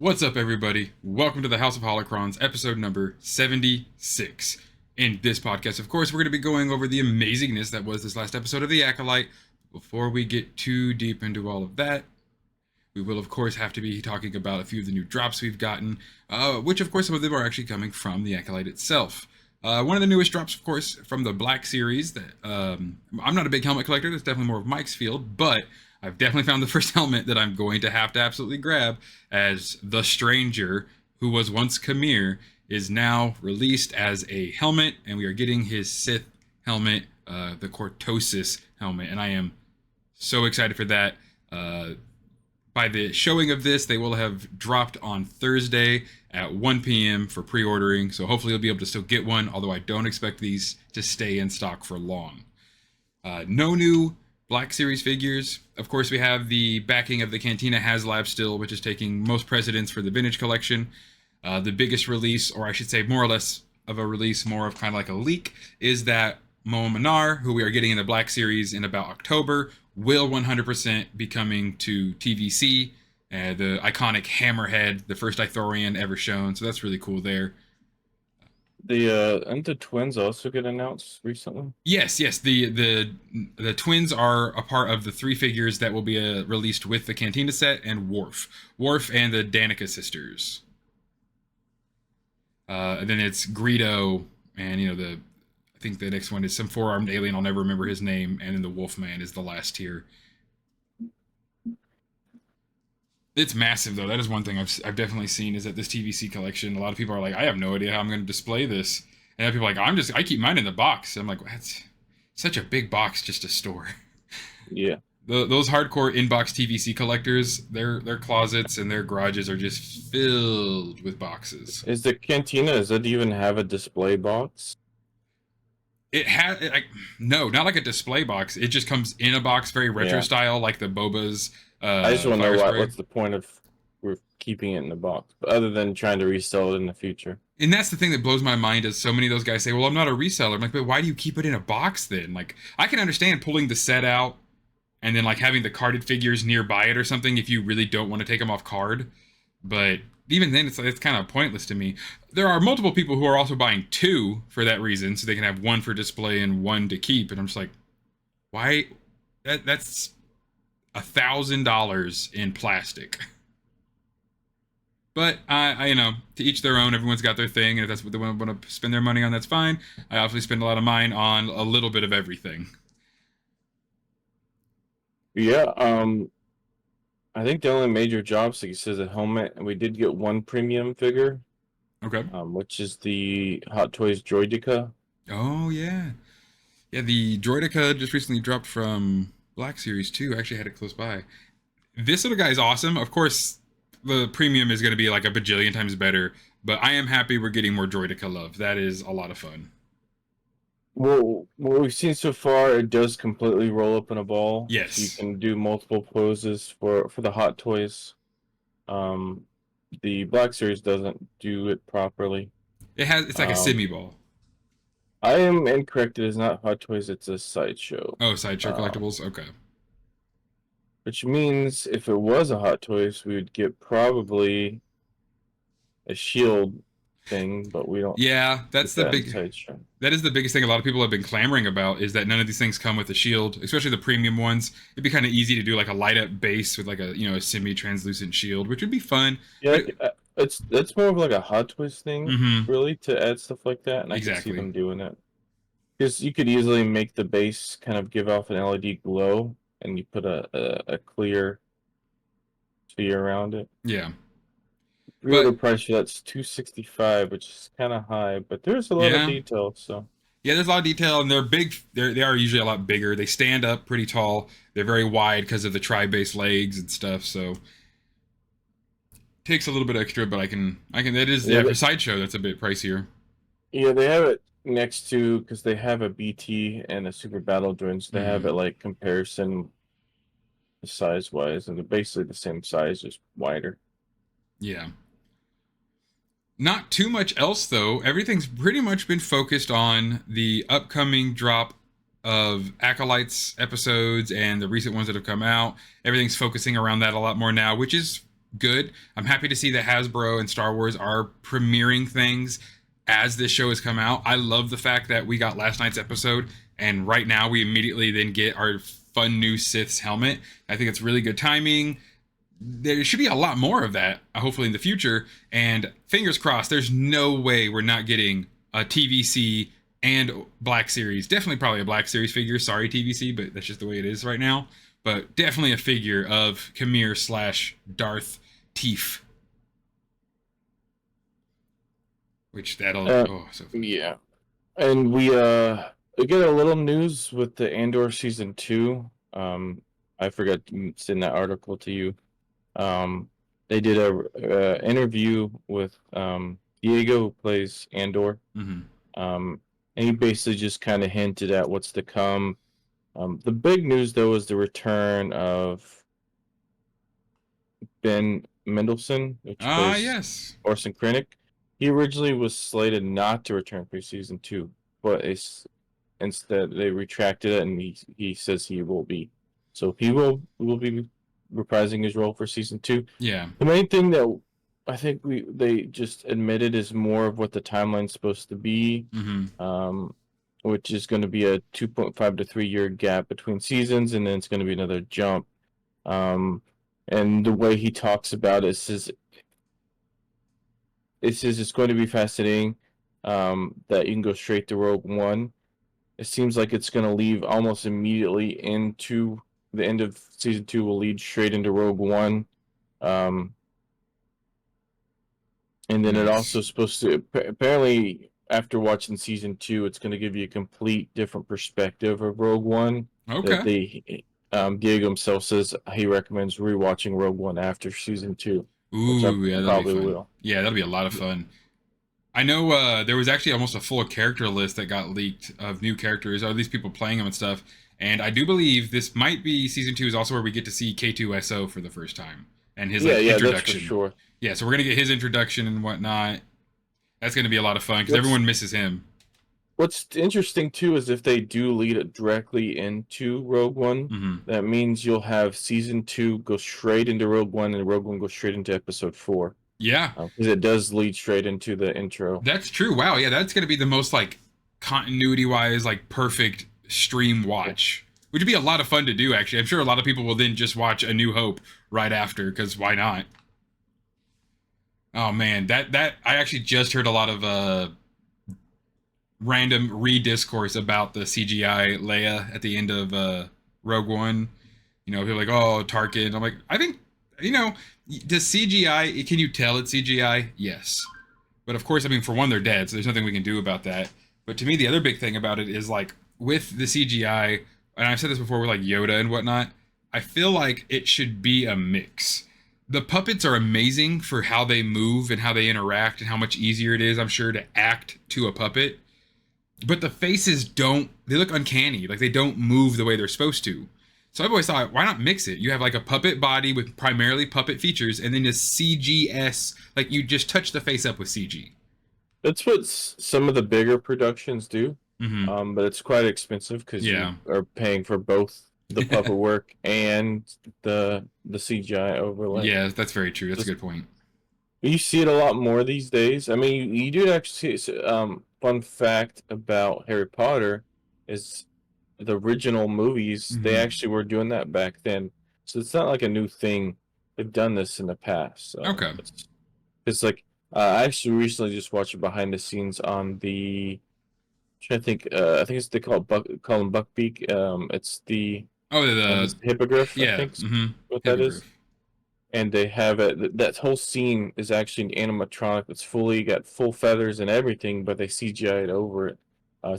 What's up, everybody? Welcome to the House of Holocrons, episode number 76. In this podcast, of course, we're going to be going over the amazingness that was this last episode of The Acolyte. Before we get too deep into all of that, we will, of course, have to be talking about a few of the new drops we've gotten, which, of course, some of them are actually coming from The Acolyte itself. One of the newest drops, of course, from the Black series. That I'm not a big helmet collector. That's definitely more of Mike's field, but I've definitely found the first helmet that I'm going to have to absolutely grab, as the Stranger, who was once Khmer, is now released as a helmet, and we are getting his Sith helmet, the Cortosis helmet, and I am so excited for that. By the showing of this, they will have dropped on Thursday at 1 p.m. for pre-ordering, so hopefully you'll be able to still get one, although I don't expect these to stay in stock for long. No new Black Series figures. Of course, we have the backing of the Cantina HasLab still, which is taking most precedence for the Vintage Collection. The biggest release, or I should say more or less of a release, more of kind of like a leak, is that Moa Minar, who we are getting in the Black Series in about October, will 100% be coming to TVC. The iconic Hammerhead, the first Ithorian ever shown, so that's really cool there. And the twins also get announced recently. Yes. The twins are a part of the three figures that will be released with the Cantina set, and Worf and the Danica sisters. And then it's Greedo, and I think the next one is some four-armed alien. I'll never remember his name, and then the Wolfman is the last tier. It's massive, though. That is one thing I've definitely seen, is that this TVC collection, a lot of people are like, I have no idea how I'm going to display this. And other people are like, I keep mine in the box. I'm like, that's such a big box just to store. Yeah. Those hardcore inbox TVC collectors, their closets and their garages are just filled with boxes. Is the Cantina, does it even have a display box? It has, no, not like a display box. It just comes in a box, very retro style, like the Boba's. I just want to know what's the point of keeping it in the box, but other than trying to resell it in the future. And that's the thing that blows my mind, is so many of those guys say, well, I'm not a reseller. I'm like, but why do you keep it in a box then? Like, I can understand pulling the set out and then like having the carded figures nearby it or something if you really don't want to take them off card. But even then, it's kind of pointless to me. There are multiple people who are also buying two for that reason, so they can have one for display and one to keep. And I'm just like, why? That's $1,000 in plastic. But I to each their own. Everyone's got their thing, and if that's what they want to spend their money on, that's fine. I obviously spend a lot of mine on a little bit of everything. Yeah. I think the only major jobs, like you said, is a helmet, and we did get one premium figure. Okay. Which is the Hot Toys Droidica. Oh yeah, the Droidica just recently dropped from Black Series 2. I actually had it close by. This little guy is awesome. Of course, the premium is going to be like a bajillion times better, but I am happy we're getting more Droidica love. That is a lot of fun. Well, what we've seen so far, it does completely roll up in a ball. Yes. So you can do multiple poses for the Hot Toys. The Black Series doesn't do it properly. It's like a simi ball. I am incorrect. It is not Hot Toys. It's a Sideshow. Oh, Sideshow Collectibles. Okay. Which means if it was a Hot Toys, we would get probably a shield thing, but we don't. Yeah, that's the big. Sideshow. That is the biggest thing a lot of people have been clamoring about, is that none of these things come with a shield, especially the premium ones. It'd be kind of easy to do like a light up base with like a semi-translucent shield, which would be fun. Yeah, it's more of like a Hot Toys thing, really, to add stuff like that, and I can see them doing it. Because you could easily make the base kind of give off an LED glow, and you put a clear sphere around it. Yeah. Real price for that's $265, which is kind of high, but there's a lot of detail. So yeah, there's a lot of detail, and they're big. They are usually a lot bigger. They stand up pretty tall. They're very wide because of the tri-base legs and stuff. So takes a little bit extra, but I can. That is for Sideshow. That's a bit pricier. Yeah, they have it next to, because they have a BT and a Super Battle Droid, so they have it like comparison size wise, and they're basically the same size, just wider. Yeah. Not too much else, though. Everything's pretty much been focused on the upcoming drop of Acolytes episodes and the recent ones that have come out. Everything's focusing around that a lot more now, which is good. I'm happy to see that Hasbro and Star Wars are premiering things as this show has come out. I love the fact that we got last night's episode, and right now we immediately then get our fun new Sith's helmet. I think it's really good timing. There should be a lot more of that, hopefully in the future. And fingers crossed, there's no way we're not getting a TVC and Black Series. Definitely probably a Black Series figure. Sorry, TVC, but that's just the way it is right now. But definitely a figure of Khmer slash Darth Teef. Which that'll so yeah. And we get a little news with the Andor season 2. I forgot to send that article to you. They did a interview with Diego, who plays Andor. And he basically just kind of hinted at what's to come. The big news, though, is the return of Ben Mendelsohn, which plays Orson Krennic. He originally was slated not to return for season 2, but instead they retracted it, and he says he will be. So he will be reprising his role for season 2. Yeah. The main thing that I think they just admitted is more of what the timeline's supposed to be, which is going to be a 2.5 to 3 year gap between seasons, and then it's going to be another jump. And the way he talks about it says it's going to be fascinating that you can go straight to Rogue One. It seems like it's going to leave almost immediately into the end of season 2 will lead straight into Rogue One. And then it also supposed to, apparently after watching season 2, it's going to give you a complete different perspective of Rogue One. Okay. That Diego himself says he recommends rewatching Rogue One after season 2. Ooh, yeah, that'll be fun. Yeah, that'll be a lot of fun. I know there was actually almost a full character list that got leaked of new characters, or at least people playing them and stuff. And I do believe this might be season 2 is also where we get to see K2SO for the first time and his introduction. That's for sure. Yeah, so we're gonna get his introduction and whatnot. That's gonna be a lot of fun because everyone misses him. What's interesting too is if they do lead it directly into Rogue One, that means you'll have season 2 go straight into Rogue One, and Rogue One go straight into episode 4. Yeah, because it does lead straight into the intro. That's true. Wow, yeah, that's gonna be the most like continuity-wise like perfect stream watch. Which would be a lot of fun to do. Actually, I'm sure a lot of people will then just watch A New Hope right after because why not? Oh man, that I actually just heard a lot of random re-discourse about the CGI Leia at the end of Rogue One. You know, people are like, oh, Tarkin. I'm like, I think, you know, does CGI, can you tell it's CGI? Yes. But of course, I mean, for one, they're dead, so there's nothing we can do about that. But to me, the other big thing about it is like, with the CGI, and I've said this before with like Yoda and whatnot, I feel like it should be a mix. The puppets are amazing for how they move and how they interact and how much easier it is, I'm sure, to act to a puppet. But the faces they look uncanny. Like they don't move the way they're supposed to. So I've always thought, why not mix it? You have like a puppet body with primarily puppet features and then a CGS, like you just touch the face up with CG. That's what some of the bigger productions do. But it's quite expensive because you are paying for both the puppet work and the CGI overlay. Yeah, that's very true. That's a good point. You see it a lot more these days. I mean, you do actually see, fun fact about Harry Potter is the original movies, they actually were doing that back then. So it's not like a new thing. They've done this in the past. So okay. It's like, I actually recently just watched behind the scenes on I think they call him Buckbeak. It's the hippogriff. Yeah, I think what that is. And they have it. That whole scene is actually an animatronic that's got full feathers and everything, but they CGI'd over it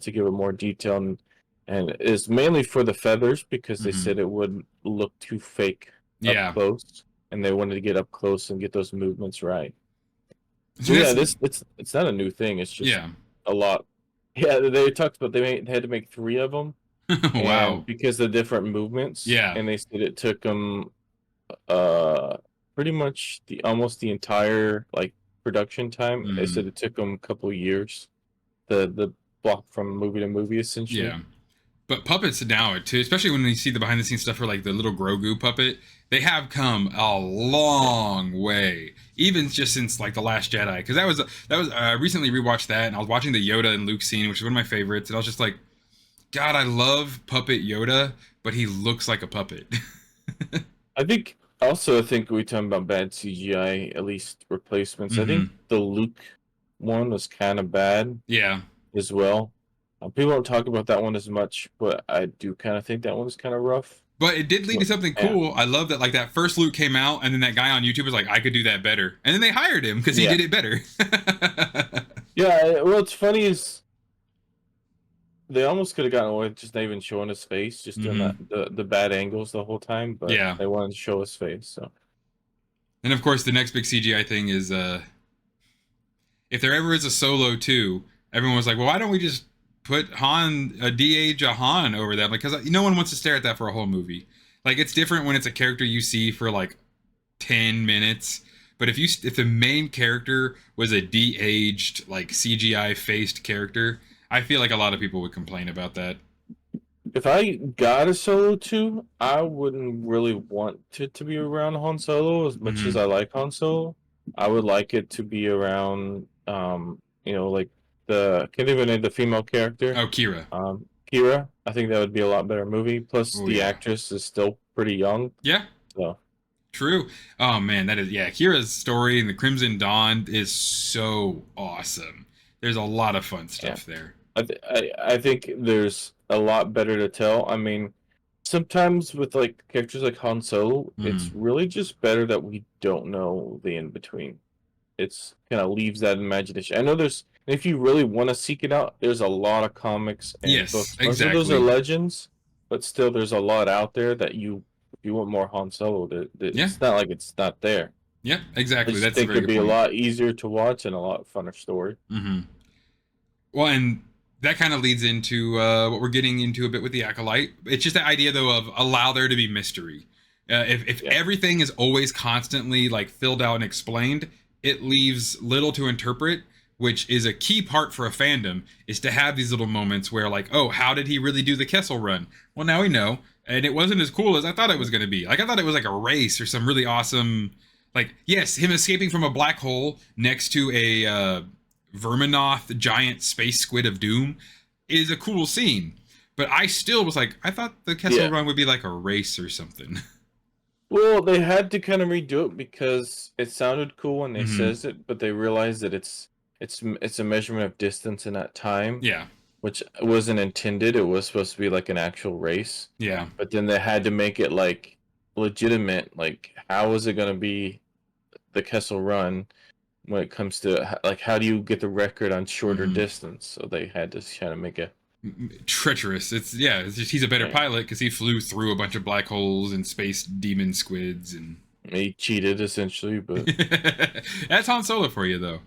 to give it more detail, and it's mainly for the feathers because they said it would look too fake up close, and they wanted to get up close and get those movements right. So yeah, it's not a new thing. It's just a lot. Yeah, they talked about they had to make 3 of them. Wow! Because of the different movements. Yeah, and they said it took them pretty much almost the entire like production time. They said it took them a couple of years. The block from movie to movie essentially. Yeah. But puppets now too, especially when you see the behind the scenes stuff for like the little Grogu puppet, they have come a long way, even just since like the Last Jedi. Because that was I recently rewatched that, and I was watching the Yoda and Luke scene, which is one of my favorites, and I was just like, God, I love puppet Yoda, but he looks like a puppet. I think we talking about bad CGI, at least replacements. I Mm-hmm. think the Luke one was kind of bad. Yeah. As well. People don't talk about that one as much, but I do kind of think that one was kind of rough. But it did lead to something Yeah. cool. I love that, like that first Luke came out, and then that guy on YouTube was like, "I could do that better," and then they hired him because he did it better. Yeah. What's funny is they almost could have gotten away with just not even showing his face, just doing the bad angles the whole time. But they wanted to show his face. So. And of course, the next big CGI thing is if there ever is a Solo 2, everyone was like, "Well, why don't we just put Han, de-age a Han over that?" Because no one wants to stare at that for a whole movie. Like, it's different when it's a character you see for like 10 minutes. But if the main character was a de-aged, like CGI faced character, I feel like a lot of people would complain about that. If I got a Solo 2, I wouldn't really want it to be around Han Solo as much as I like Han Solo. I would like it to be around, like I can't even name the female character. Oh, Kira. Kira. I think that would be a lot better movie. Plus, the actress is still pretty young. Yeah. So. True. Oh man, Kira's story in the Crimson Dawn is so awesome. There's a lot of fun stuff there. I think there's a lot better to tell. I mean, sometimes with like characters like Han Solo, it's really just better that we don't know the in between. It's kind of leaves that imagination. I know if you really want to seek it out, there's a lot of comics and books. Most of those are legends, but still, there's a lot out there that if you want more Han Solo, it's not like it's not there. Yeah, exactly. That's think it'd be a lot easier to watch and a lot funner story. Well, and that kind of leads into what we're getting into a bit with the Acolyte. It's just the idea, though, of allow there to be mystery. If everything is always constantly like filled out and explained, it leaves little to interpret, which is a key part for a fandom, is to have these little moments where like, oh, how did he really do the Kessel Run? Well, now we know. And it wasn't as cool as I thought it was going to be. Like, I thought it was like a race or some really awesome, like, yes, him escaping from a black hole next to a Verminoth giant space squid of doom is a cool scene. But I still was like, I thought the Kessel Run would be like a race or something. Well, they had to kind of redo it because it sounded cool when they says it, but they realized that it's a measurement of distance in that time. Yeah. Which wasn't intended. It was supposed to be like an actual race. Yeah. But then they had to make it like legitimate. Like, how is it going to be the Kessel Run when it comes to like how do you get the record on shorter distance? So they had to kind of make it treacherous. It's just he's a better pilot because he flew through a bunch of black holes and space demon squids, and he cheated essentially. But that's Han Solo for you, though.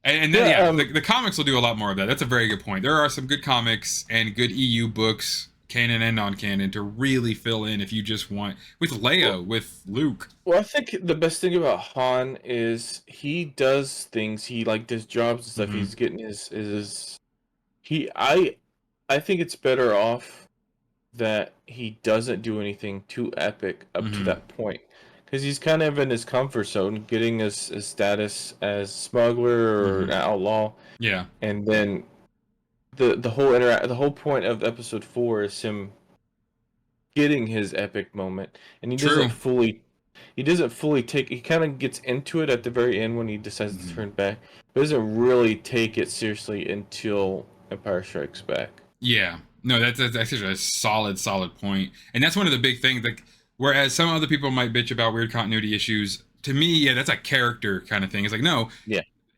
And then the comics will do a lot more of that. That's a very good point. There are some good comics and good EU books, canon and non-canon, to really fill in if you just want with Leia, with Luke. Well, I think the best thing about Han is he does things. He like does jobs and stuff. He's getting I think it's better off that he doesn't do anything too epic up to that point. Because he's kind of in his comfort zone, getting his status as smuggler or outlaw. Yeah. And then the whole point of episode 4 is him getting his epic moment. And he doesn't fully take, he kind of gets into it at the very end when he decides to turn back. But doesn't really take it seriously until Empire Strikes Back. Yeah. No, that's actually a solid point. And that's one of the big things, like, whereas some other people might bitch about weird continuity issues, to me, that's a character kind of thing. It's like, no,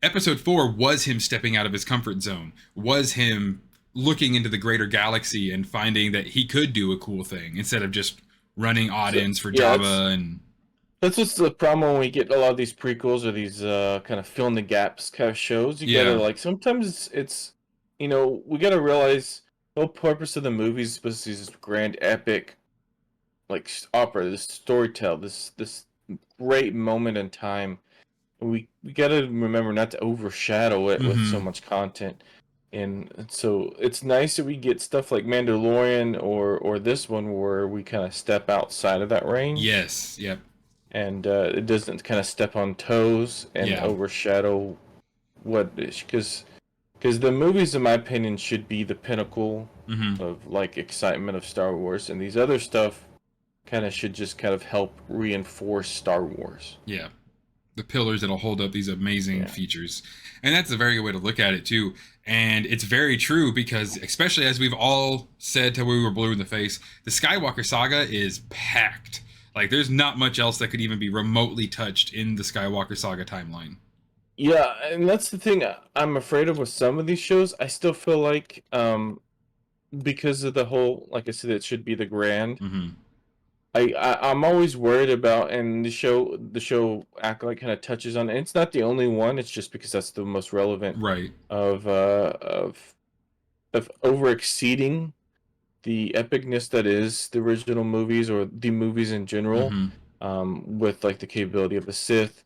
episode 4 was him stepping out of his comfort zone, was him looking into the greater galaxy and finding that he could do a cool thing instead of just running odd-ends for Jabba. And that's what's the problem when we get a lot of these prequels or these kind of fill in the gaps kind of shows. You gotta, like, sometimes it's we gotta realize the whole purpose of the movie is supposed to be this grand epic, like, opera, this storytell, this great moment in time. We got to remember not to overshadow it with so much content. And so it's nice that we get stuff like Mandalorian or this one where we kind of step outside of that range. Yes. Yep. And it doesn't kind of step on toes and Yeah. overshadow what because the movies, in my opinion, should be the pinnacle of like excitement of Star Wars, and these other stuff kind of should just kind of help reinforce Star Wars. Yeah. The pillars that'll hold up these amazing features. And that's a very good way to look at it too. And it's very true because, especially as we've all said till we were blue in the face, the Skywalker saga is packed. Like, there's not much else that could even be remotely touched in the Skywalker saga timeline. Yeah, and that's the thing I'm afraid of with some of these shows. I still feel like because of the whole, like I said, it should be the grand. I'm always worried about, and the show Acolyte kind of touches on it. It's not the only one. It's just because that's the most relevant, right? Of over exceeding the epicness that is the original movies or the movies in general, with like the capability of the Sith.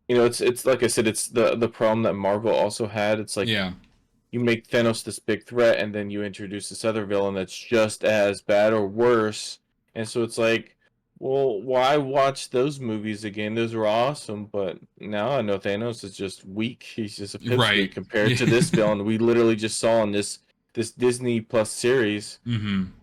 It's like I said, it's the problem that Marvel also had. It's like you make Thanos this big threat, and then you introduce this other villain that's just as bad or worse. And so it's like, well, why watch those movies again? Those were awesome, but now I know Thanos is just weak. He's just a pipsqueak compared to this villain we literally just saw in this Disney Plus series. And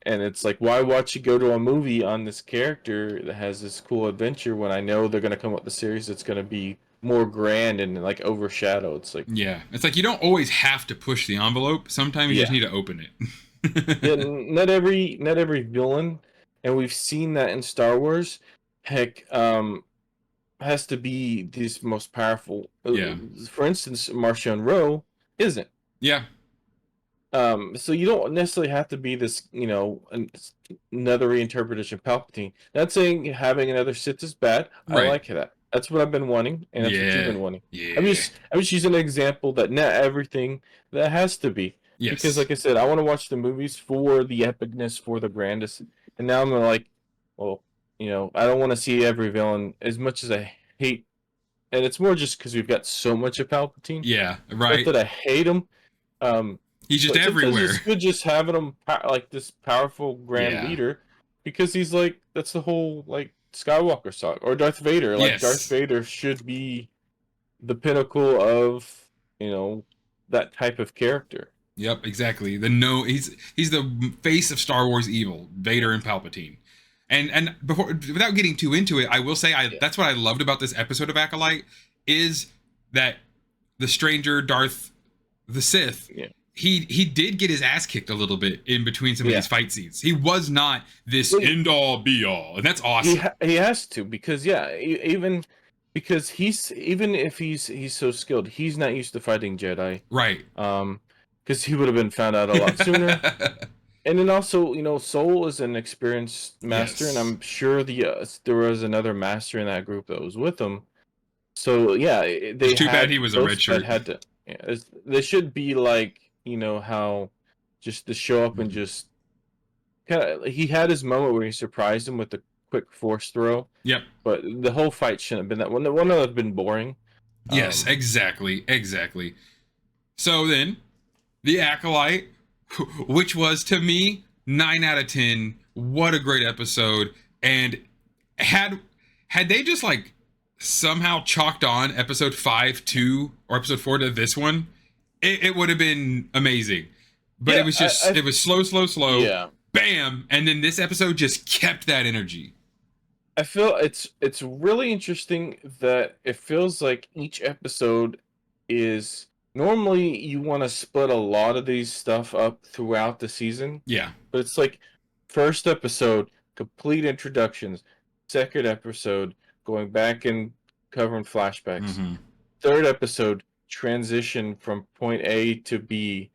it's like, why watch you go to a movie on this character that has this cool adventure when I know they're going to come up with a series that's going to be more grand and like overshadowed? It's like, it's like you don't always have to push the envelope. Sometimes you just need to open it. Not every villain, and we've seen that in Star Wars. Heck, has to be this most powerful. For instance, Martian Rowe isn't. Yeah. So you don't necessarily have to be this, another reinterpretation of Palpatine. Not saying having another Sith is bad. I like that. That's what I've been wanting, and that's what you've been wanting. I'm just using an example that not everything that has to be. Yes. Because, like I said, I want to watch the movies for the epicness, for the grandest, and now I'm like, well, I don't want to see every villain as much as I hate, and it's more just because we've got so much of Palpatine. Yeah, right. Not that I hate him. He's just everywhere. It's good just having him like this powerful grand leader, because he's like, that's the whole like Skywalker saga or Darth Vader. Like Darth Vader should be the pinnacle of that type of character. Yep, exactly. He's the face of Star Wars evil, Vader and Palpatine. And without getting too into it, I will say that's what I loved about this episode of Acolyte is that the stranger Darth the Sith. Yeah. He did get his ass kicked a little bit in between some of these fight scenes. He was not this end all be all, and that's awesome. He has to, because even if he's so skilled, he's not used to fighting Jedi, right? Because he would have been found out a lot sooner. And then also, Soul is an experienced master, and I'm sure there was another master in that group that was with him. So it's too bad he was a red shirt. They should be like, how just to show up and just kind of, he had his moment where he surprised him with the quick force throw. Yep. But the whole fight shouldn't have been that one. The one that would have been boring. Yes, exactly. So then, the Acolyte, which was to me 9 out of 10. What a great episode! And had they just like somehow chalked on episode 5 to or episode 4 to this one, it would have been amazing. But it was just it was slow. Yeah. Bam, and then this episode just kept that energy. I feel it's really interesting that it feels like each episode is, normally you want to split a lot of these stuff up throughout the season. Yeah. But it's like first episode, complete introductions. Second episode, going back and covering flashbacks. Third episode, transition from point A to B.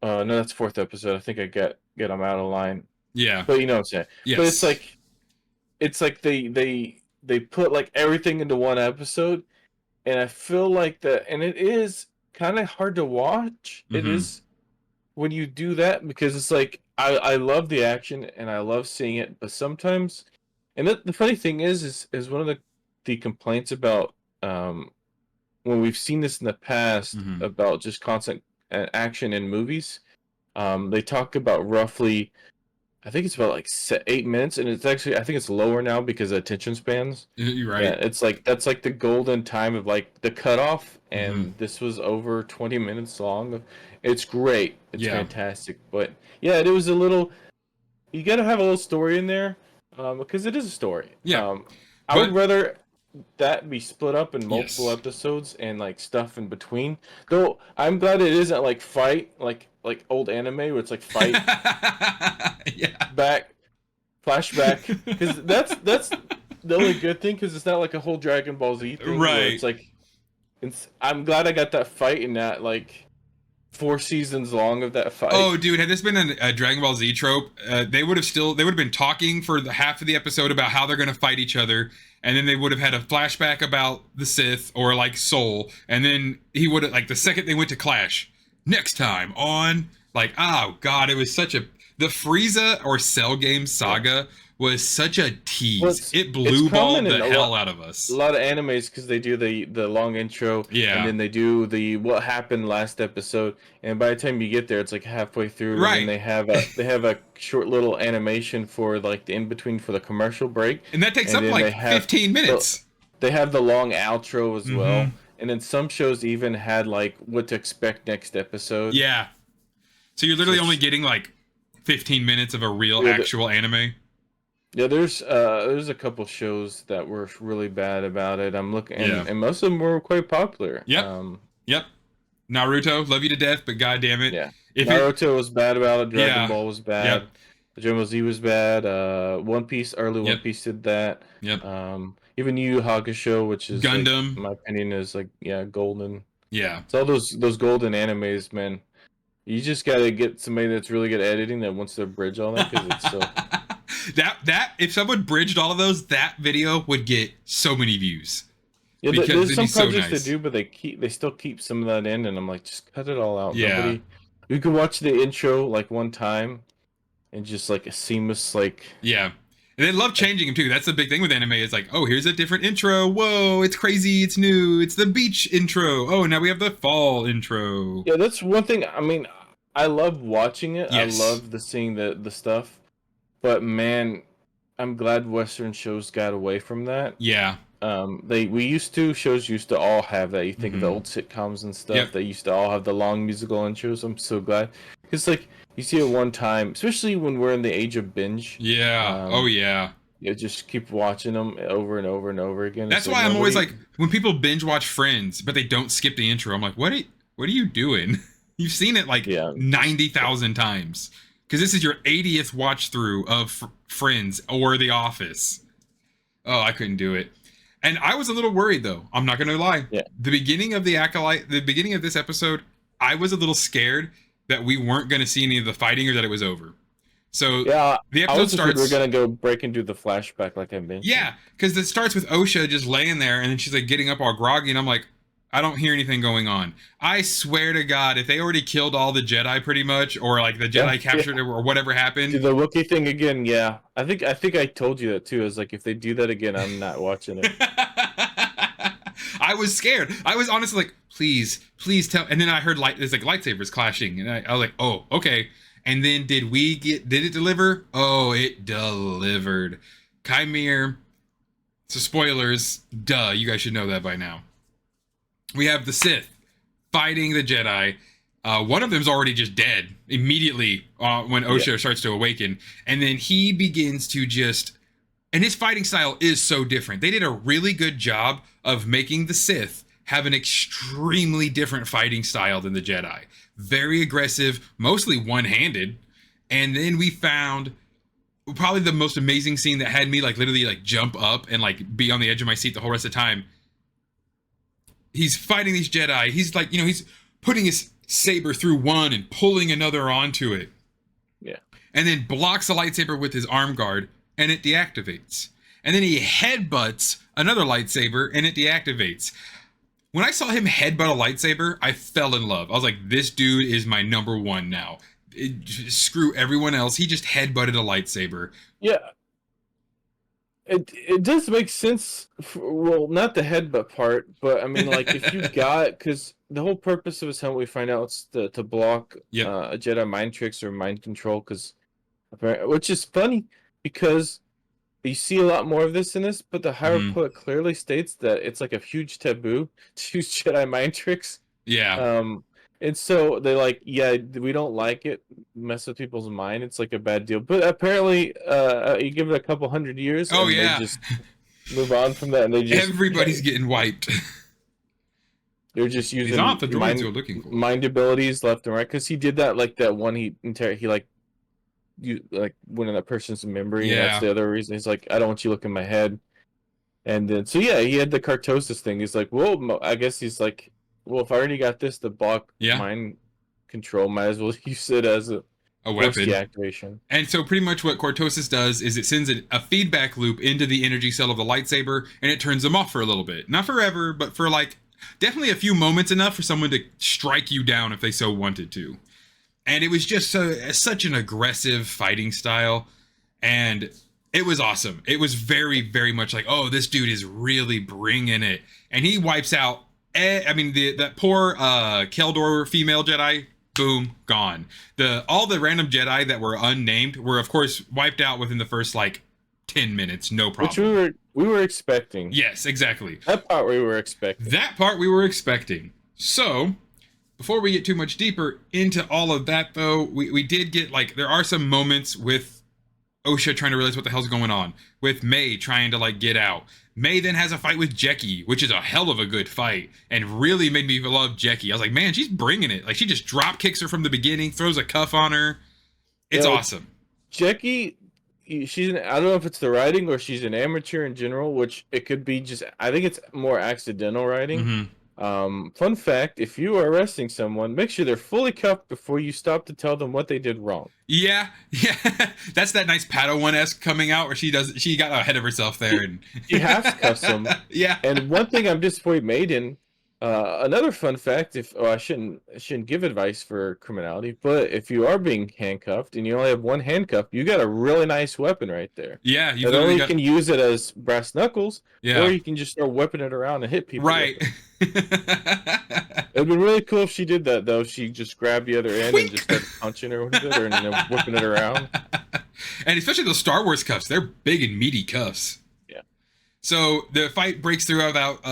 No, that's fourth episode. I think I get them out of line. Yeah. But you know what I'm saying. Yes. But it's like they put like everything into one episode, and I feel like that, and it is kind of hard to watch. It is when you do that, because it's like I love the action and I love seeing it, but sometimes, and the funny thing is one of the complaints about when we've seen this in the past about just constant action in movies. They talk about roughly, I think it's about like 8 minutes, and it's actually, I think it's lower now because of attention spans. You're right. Yeah, it's like that's like the golden time of like the cutoff, Mm-hmm. and this was over 20 minutes long. It's great. It's Yeah. fantastic. But yeah, it was a little. You got to have a little story in there, because it is a story. Yeah. I would rather that be split up in multiple Yes. episodes and like stuff in between. Though I'm glad it isn't like fight like old anime where it's like fight Yeah. back flashback, because that's the only good thing, because it's not like a whole Dragon Ball Z thing where Right. it's like I'm glad I got that fight in that like 4 seasons long of that fight. Oh, dude, had this been a Dragon Ball Z trope, they would have been talking for the half of the episode about how they're gonna fight each other, and then they would have had a flashback about the Sith or like Soul, and then he would have, like, the second they went to clash, next time on, like, oh god, it was such a, the Frieza or Cell game saga was such a tease. Well, it blue balled the hell out of us. A lot of animes, because they do the long intro, yeah, and then they do the what happened last episode, and by the time you get there, it's like halfway through, right? And they have a short little animation for like the in between for the commercial break, and that takes up like 15 minutes. They have the long outro as well, and then some shows even had like what to expect next episode. Yeah, so you're literally only getting like 15 minutes of a real actual anime. Yeah, there's a couple shows that were really bad about it. I'm looking, and most of them were quite popular. Yep. Yep. Naruto, love you to death, but god damn it. Yeah. Naruto was bad about it. Dragon Ball was bad. Yep. Dragon Ball Z was bad. One Piece, One Piece did that. Yep. Even Yu Yu Hakusho, which is Gundam, like, in my opinion, is like golden. Yeah. It's all those golden animes, man. You just gotta get somebody that's really good at editing that wants to bridge all that, because it's so. that if someone bridged all of those, that video would get so many views. Yeah, there's some projects that do, but they still keep some of that in, and I'm like, just cut it all out. Yeah. You can watch the intro like one time, and just like a seamless like. Yeah. And they love changing them too. That's the big thing with anime. Is like, oh, here's a different intro. Whoa, it's crazy. It's new. It's the beach intro. Oh, now we have the fall intro. Yeah, that's one thing. I mean, I love watching it. Yes. I love seeing the stuff. But man, I'm glad Western shows got away from that. Yeah. Shows used to all have that. You think of the old sitcoms and stuff. Yep. They used to all have the long musical intros. I'm so glad, because like you see it one time, especially when we're in the age of binge. Yeah. Oh yeah. You just keep watching them over and over and over again. That's why I'm always like, when people binge watch Friends, but they don't skip the intro, I'm like, what are you doing? You've seen it like 90,000 times. Because this is your 80th watch through of Friends or The Office. Oh, I couldn't do it. And I was a little worried, though. I'm not going to lie. Yeah. The beginning of the Acolyte, the beginning of this episode, I was a little scared that we weren't going to see any of the fighting, or that it was over. So yeah, the episode starts. We're going to go break and do the flashback like I mentioned. Yeah, because it starts with Osha just laying there, and then she's like getting up all groggy, and I'm like, I don't hear anything going on. I swear to God, if they already killed all the Jedi pretty much, or like the Jedi captured it, or whatever happened. Do the Wookiee thing again, yeah. I think I told you that too. I was like, if they do that again, I'm not watching it. I was scared. I was honestly like, please tell. And then I heard there's like lightsabers clashing, and I was like, oh, okay. And then did it deliver? Oh, it delivered. Chimere. So spoilers, duh, you guys should know that by now. We have the Sith fighting the Jedi. One of them's already just dead immediately when Osha starts to awaken. And then he begins to and his fighting style is so different. They did a really good job of making the Sith have an extremely different fighting style than the Jedi. Very aggressive, mostly one-handed. And then we found probably the most amazing scene that had me like literally like jump up and like be on the edge of my seat the whole rest of the time. He's fighting these Jedi. He's like, he's putting his saber through one and pulling another onto it. Yeah. And then blocks the lightsaber with his arm guard, and it deactivates. And then he headbutts another lightsaber, and it deactivates. When I saw him headbutt a lightsaber, I fell in love. I was like, this dude is my number one now. Screw everyone else. He just headbutted a lightsaber. Yeah. It does make sense. Well, not the headbutt part, but I mean, like if you got, because the whole purpose of his helmet, we find out, it's to block a Jedi mind tricks or mind control. Because which is funny because you see a lot more of this in this, but the High Republic clearly states that it's like a huge taboo to use Jedi mind tricks. Yeah. And so they're like, yeah, we don't like it, mess with people's mind. It's like a bad deal. But apparently, you give it a couple hundred years, Oh, and yeah. they just move on from that, and they just everybody's getting wiped. They're just using the droids you're looking for. Mind abilities left and right. Because he did that, like that one he like you like went in that person's memory. Yeah. And that's the other reason. He's like, I don't want you looking in my head. And then so yeah, he had the Cartosis thing. He's like, well, I guess he's like, well, if I already got this to block mind control, might as well use it as a weapon activation. And so pretty much what Cortosis does is it sends a feedback loop into the energy cell of the lightsaber, and it turns them off for a little bit. Not forever, but for like definitely a few moments, enough for someone to strike you down if they so wanted to. And it was just such an aggressive fighting style, and it was awesome. It was very, very much like, oh, this dude is really bringing it. And he wipes out, that poor Keldor female Jedi, boom, gone. All the random Jedi that were unnamed were, of course, wiped out within the first, 10 minutes, no problem. Which we were expecting. Yes, exactly. That part we were expecting. So, before we get too much deeper into all of that, though, we did get, there are some moments with Osha trying to realize what the hell's going on, with May trying to, get out. May then has a fight with Jecki, which is a hell of a good fight, and really made me love Jecki. I was like, man, she's bringing it. She just drop kicks her from the beginning, throws a cuff on her. It's awesome. Jecki, I don't know if it's the writing or she's an amateur in general, which it could be just, I think it's more accidental writing. Fun fact, if you are arresting someone, make sure they're fully cuffed before you stop to tell them what they did wrong. Yeah. That's that nice Padawan-esque coming out where she got ahead of herself there. And she half cuffs them. Yeah. And one thing I'm disappointed Maiden, another fun fact, I shouldn't give advice for criminality, but if you are being handcuffed and you only have one handcuff, you got a really nice weapon right there. Yeah, you can use it as brass knuckles, or you can just start whipping it around and hit people. Right. It'd be really cool if she did that, though. She just grabbed the other end and just started punching her with it, and then whipping it around. And especially those Star Wars cuffs, they're big and meaty cuffs. Yeah. So the fight breaks through without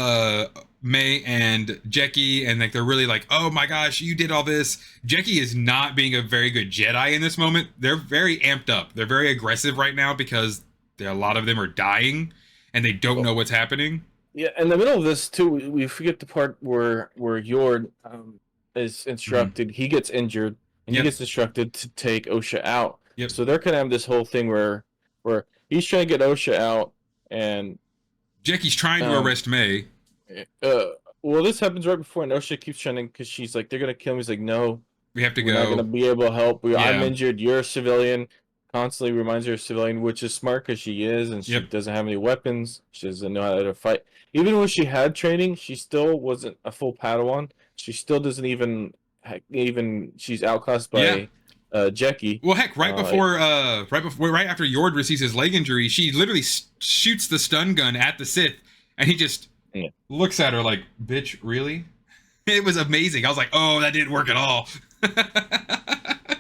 May and Jecki, and they're really like, oh my gosh, you did all this. Jecki is not being a very good Jedi in this moment. They're very amped up. They're very aggressive right now because a lot of them are dying and they don't know what's happening. Yeah, in the middle of this too, we forget the part where Yord is instructed. He gets injured, and he gets instructed to take Osha out. Yep. So they're gonna have this whole thing where he's trying to get Osha out, and Jecki's trying to arrest May. Well, this happens right before, and Osha keeps trying to, because she's like, they're gonna kill me. He's like, no, we have to go. We're not gonna be able to help. I'm injured. You're a civilian. Constantly reminds her of civilian, which is smart because she is, and she doesn't have any weapons. She doesn't know how to fight. Even when she had training, she still wasn't a full Padawan. She still doesn't even she's outclassed by Jecki. Well, heck, right after Yord receives his leg injury, she literally shoots the stun gun at the Sith, and he just looks at her like, "Bitch, really?" It was amazing. I was like, "Oh, that didn't work at all."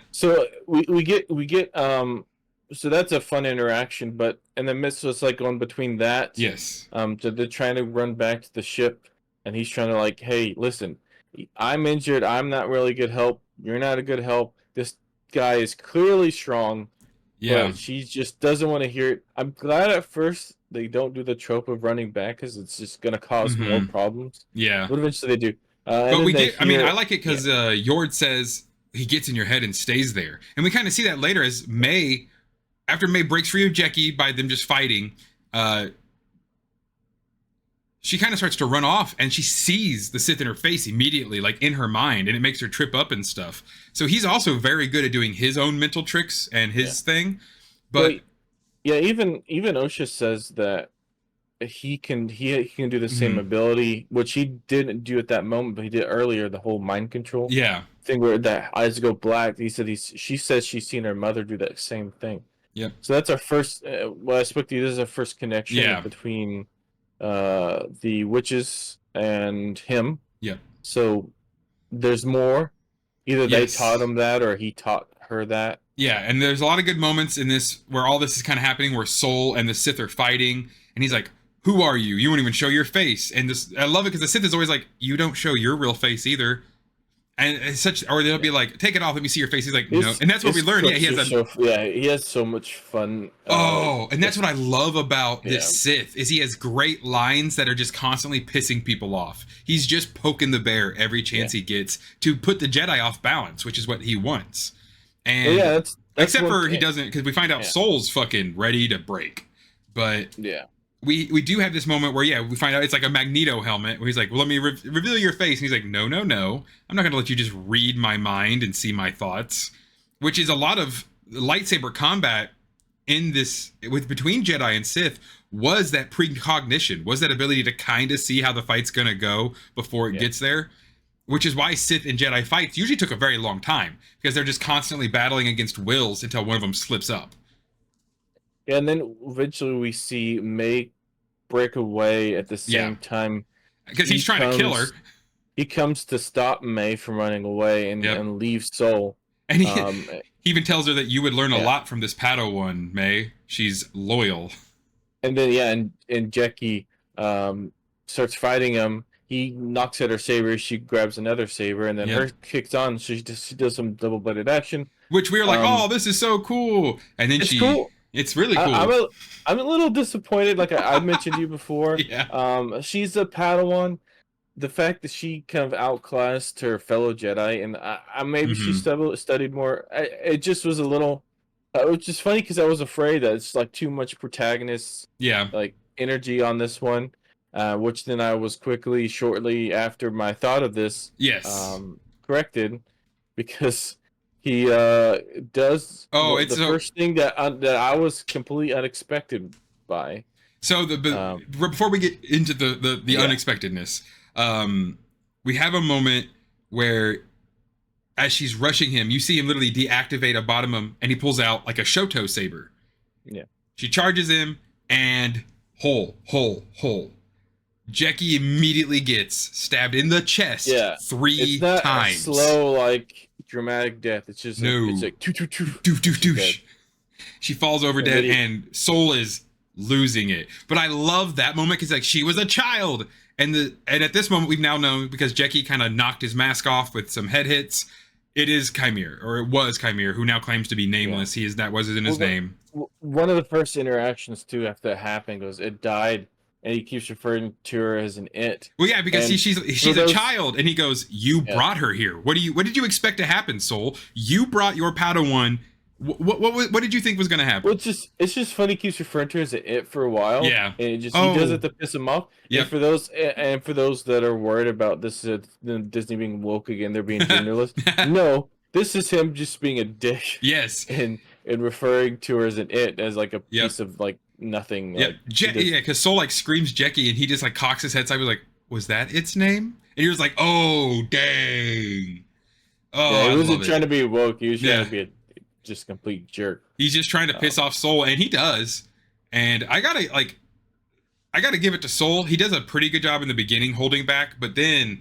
So we get so that's a fun interaction, but in the midst, it's going between that. Yes. They're trying to run back to the ship, and he's trying to hey, listen, I'm injured. I'm not really good help. You're not a good help. This guy is clearly strong. Yeah. But she just doesn't want to hear it. I'm glad at first they don't do the trope of running back because it's just gonna cause more problems. Yeah. But eventually they do. But we get. I like it because Yord says he gets in your head and stays there. And we kind of see that later as after May breaks free of Jecki by them just fighting, she kind of starts to run off, and she sees the Sith in her face immediately, in her mind, and it makes her trip up and stuff. So he's also very good at doing his own mental tricks and his thing. But even Osha says that he can do the same ability, which he didn't do at that moment, but he did earlier, the whole mind control. Yeah. Thing where the eyes go black. She says she's seen her mother do that same thing. Yep. So that's our first. Well, I spoke to you. This is our first connection between the witches and him. Yep. So there's more. Either they taught Yes. him that, or he taught her that. Yeah, and there's a lot of good moments in this where all this is kind of happening, where Soul and the Sith are fighting, and he's like, "Who are you? You won't even show your face." And this, I love it because the Sith is always like, "You don't show your real face either." And it's such, or they'll be like, "Take it off, let me see your face." He's like, "No," and that's what we learn. Yeah, he has that. Yeah, he has so much fun. And that's what I love about this Sith is he has great lines that are just constantly pissing people off. He's just poking the bear every chance he gets to put the Jedi off balance, which is what he wants. And that's except for he doesn't, because we find out Soul's fucking ready to break. But we do have this moment where we find out it's like a Magneto helmet where he's like, well, let me reveal your face, and he's like, no, I'm not gonna let you just read my mind and see my thoughts, which is a lot of lightsaber combat in this with between Jedi and Sith was that precognition, was that ability to kind of see how the fight's gonna go before it gets there, which is why Sith and Jedi fights usually took a very long time, because they're just constantly battling against wills until one of them slips up. Yeah, and then eventually we see May break away at the same time. Because he's trying to kill her. He comes to stop May from running away and leave Soul. And he even tells her that you would learn a lot from this Padawan, May. She's loyal. And then, and Jackie starts fighting him. He knocks at her saber. She grabs another saber, and then her kicks on. So she does some double-bladed action. Which we were like, oh, this is so cool. And then cool. It's really cool. I'm a little disappointed. Like I mentioned to you before. She's a Padawan. The fact that she kind of outclassed her fellow Jedi, and maybe she studied more. It just was a little. It was just funny because I was afraid that it's like too much protagonist. Like energy on this one, which then I was shortly after my thought of this. Corrected, because he does the first thing that I was completely unexpected by. So before we get into the unexpectedness, we have a moment where as she's rushing him, you see him literally deactivate a bottom and he pulls out like a Shoto saber. She charges him and hole. Jackie immediately gets stabbed in the chest 3 times. It's not a slow, like, dramatic death. It's just it's like doosh. She falls over dead, and Soul is losing it. But I love that moment because like she was a child, and at this moment we've now known, because Jackie kind of knocked his mask off with some head hits. It is Chimere, or it was Chimere, who now claims to be nameless. That wasn't his name. One of the first interactions too after that happened was it died. And he keeps referring to her as an it. Well, yeah, because she's a child, and he goes, "You brought her here. What did you expect to happen, Soul? You brought your Padawan. What did you think was going to happen?" Well, it's just funny. He keeps referring to her as an it for a while. Yeah, and he does it to piss him off. Yeah. And for those that are worried about this Disney being woke again, they're being genderless. No, this is him just being a dick. Yes, and referring to her as an it, as like a piece of like nothing. Because Soul like screams Jackie, and he just like cocks his head side. He was like, "Was that its name?" And he was like, "Oh, dang." Oh, he wasn't trying to be woke. He was trying to be just a complete jerk. He's just trying to piss off Soul, and he does. And I gotta give it to Soul. He does a pretty good job in the beginning holding back, but then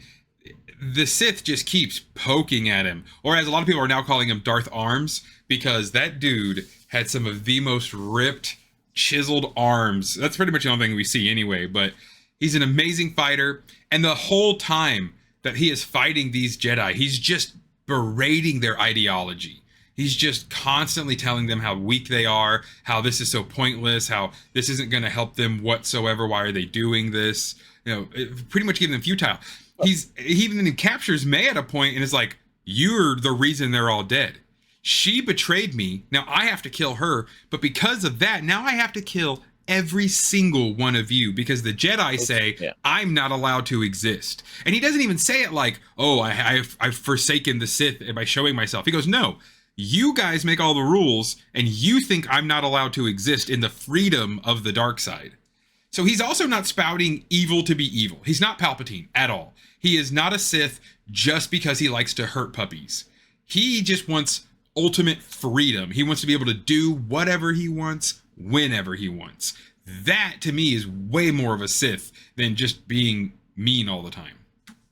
the Sith just keeps poking at him. Or as a lot of people are now calling him, Darth Arms, because that dude had some of the most ripped, chiseled arms. That's pretty much the only thing we see anyway, but he's an amazing fighter. And the whole time that he is fighting these Jedi, he's just berating their ideology. He's just constantly telling them how weak they are, how this is so pointless, how this isn't going to help them whatsoever. Why are they doing this? Pretty much giving them futile. He even captures May at a point and is like, "You're the reason they're all dead. She betrayed me. Now I have to kill her. But because of that, now I have to kill every single one of you, because the Jedi say I'm not allowed to exist." And he doesn't even say it like, "Oh, I've forsaken the Sith by showing myself." He goes, "No, you guys make all the rules, and you think I'm not allowed to exist in the freedom of the dark side." So he's also not spouting evil to be evil. He's not Palpatine at all. He is not a Sith just because he likes to hurt puppies. He just wants ultimate freedom. He wants to be able to do whatever he wants, whenever he wants. That, to me, is way more of a Sith than just being mean all the time.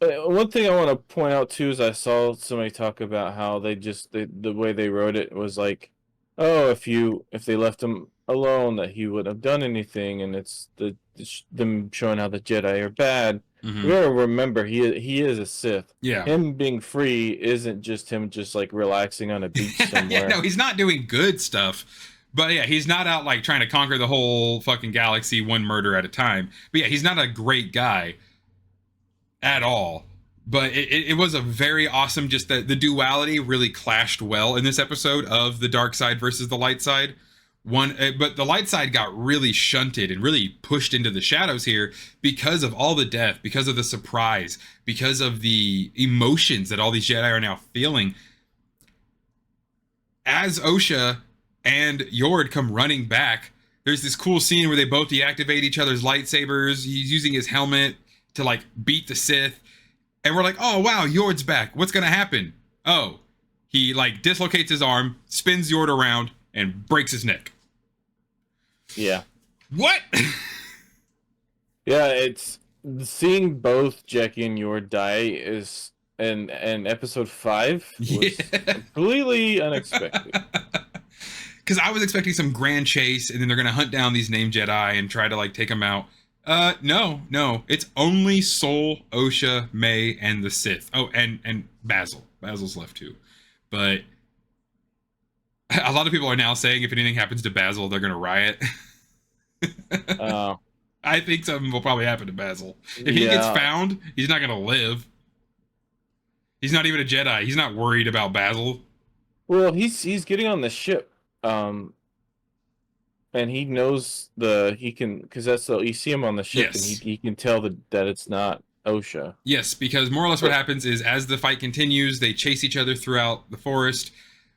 One thing I want to point out too is I saw somebody talk about how the way they wrote it was like, oh, if they left him alone, that he wouldn't have done anything, and it's them showing how the Jedi are bad. Mm-hmm. We gotta remember he is a Sith. Yeah. Him being free isn't just him just like relaxing on a beach somewhere. Yeah, no, he's not doing good stuff. But yeah, he's not out like trying to conquer the whole fucking galaxy one murder at a time. But yeah, he's not a great guy at all. But it was a very awesome, just the duality really clashed well in this episode of the dark side versus the light side. But the light side got really shunted and really pushed into the shadows here because of all the death, because of the surprise, because of the emotions that all these Jedi are now feeling. As Osha and Yord come running back, there's this cool scene where they both deactivate each other's lightsabers. He's using his helmet to like beat the Sith. And we're like, oh wow, Yord's back. What's gonna happen? Oh, he like dislocates his arm, spins Yord around, and breaks his neck. Yeah. What? Yeah, it's seeing both Jackie and Yord die is in episode 5 was completely unexpected. Because I was expecting some grand chase, and then they're gonna hunt down these named Jedi and try to like take them out. No. It's only Sol, Osha, May, and the Sith. Oh, and Basil. Basil's left too. But a lot of people are now saying if anything happens to Basil, they're going to riot. I think something will probably happen to Basil. If he gets found, he's not going to live. He's not even a Jedi. He's not worried about Basil. Well, he's getting on the ship. And he knows because that's you see him on the ship, yes. And he can tell that it's not Osha. Yes, because more or less what happens is as the fight continues, they chase each other throughout the forest.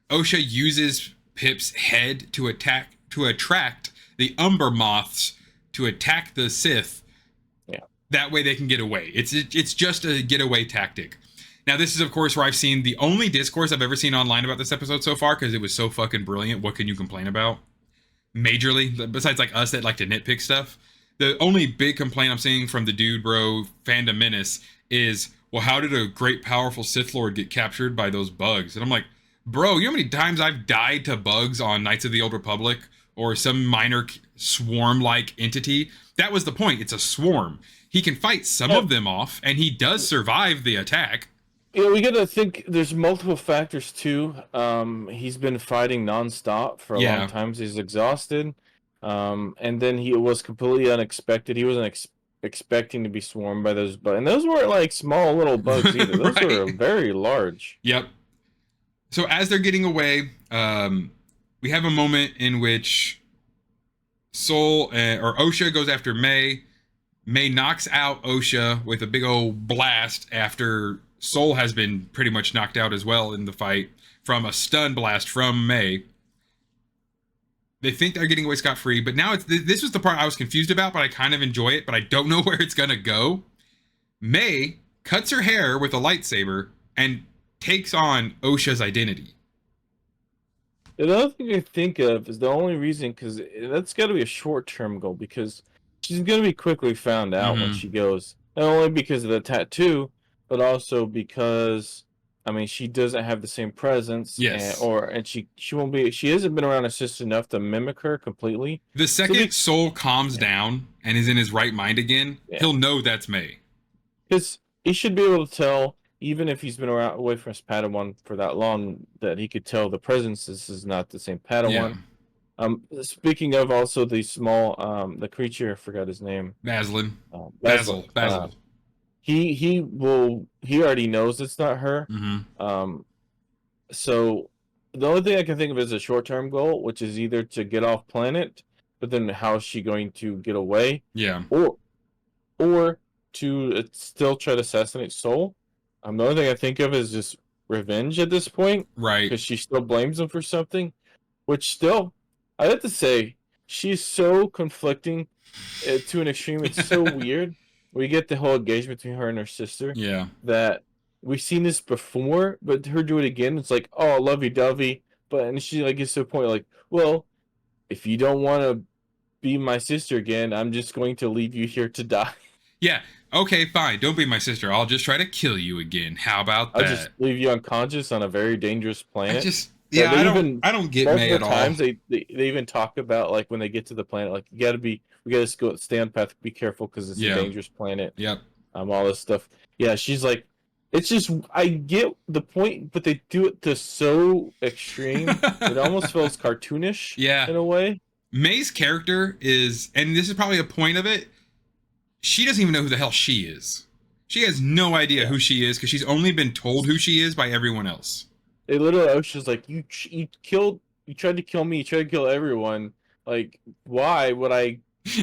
Osha uses Pip's head to attract the Umber Moths to attack the Sith. Yeah. That way they can get away. It's just a getaway tactic. Now, this is, of course, where I've seen the only discourse I've ever seen online about this episode so far, because it was so fucking brilliant. What can you complain about? Majorly, besides like us that like to nitpick stuff. The only big complaint I'm seeing from the Dude Bro Fandom Menace is, well, how did a great powerful Sith Lord get captured by those bugs? And I'm like, bro, you know how many times I've died to bugs on Knights of the Old Republic or some minor swarm-like entity? That was the point. It's a swarm. He can fight some of them off, and he does survive the attack. Yeah, we gotta think there's multiple factors too. He's been fighting nonstop for a long time. He's exhausted. And then it was completely unexpected. He wasn't expecting to be swarmed by those bugs. And those weren't like small little bugs either. Those were very large. Yep. So as they're getting away, we have a moment in which Sol or Osha goes after May. May knocks out Osha with a big old blast after Sol has been pretty much knocked out as well in the fight from a stun blast from May. They think they're getting away scot-free, but now this was the part I was confused about, but I kind of enjoy it, but I don't know where it's going to go. May cuts her hair with a lightsaber and takes on Osha's identity. Another thing I think of is the only reason, because that's got to be a short-term goal, because she's going to be quickly found out when she goes. Not only because of the tattoo, but also because, I mean, she doesn't have the same presence. Yes. And she won't be. She hasn't been around her sister enough to mimic her completely. The second Sol calms down and is in his right mind again, he'll know that's May. Because he should be able to tell, even if he's been away from his Padawan for that long, that he could tell the presence is not the same Padawan. Yeah. Speaking of also the small, the creature, I forgot his name. Basil. He already knows it's not her. So the only thing I can think of is a short-term goal, which is either to get off planet, but then how is she going to get away? Yeah. Or to still try to assassinate Sol. The only thing I think of is just revenge at this point. Right. Because she still blames him for something, which still, I have to say, she's so conflicting to an extreme. It's so weird. We get the whole engagement between her and her sister. Yeah. That we've seen this before, but her do it again, it's like, oh, lovey-dovey. but and she like gets to a point like, well, if you don't want to be my sister again, I'm just going to leave you here to die. Yeah. Okay, fine. Don't be my sister. I'll just try to kill you again. How about I'll just that? leave you unconscious on a very dangerous planet. Yeah, They even I don't get May multiple at all. times they even talk about like when they get to the planet, like we gotta go stay on path, be careful because it's a dangerous planet. Yep. All this stuff. Yeah, she's like, it's just I get the point, but they do it to so extreme. It almost feels cartoonish. Yeah. In a way. May's character is, and this is probably a point of it, she doesn't even know who the hell she is. She has no idea who she is because she's only been told who she is by everyone else. They literally, Osha's like, you tried to kill me, you tried to kill everyone. Like, why would I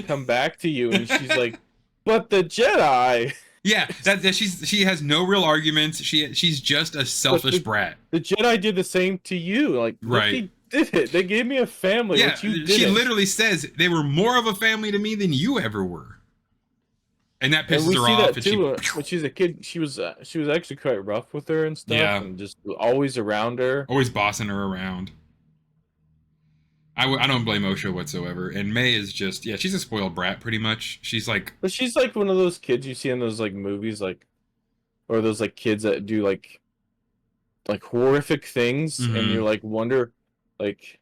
come back to you? And she's like, but the Jedi. Yeah, that she has no real arguments. She's just a selfish brat. The Jedi did the same to you. Like, right. They did it. They gave me a family. Yeah, she literally says they were more of a family to me than you ever were. And that pisses her off. That too. When she was a kid, she was actually quite rough with her and stuff. Yeah. And just always around her. Always bossing her around. I don't blame Osha whatsoever. And May is just, yeah, she's a spoiled brat pretty much. She's like... But she's like one of those kids you see in those like movies, like... Or those like kids that do like horrific things. Mm-hmm. And you like wonder, like...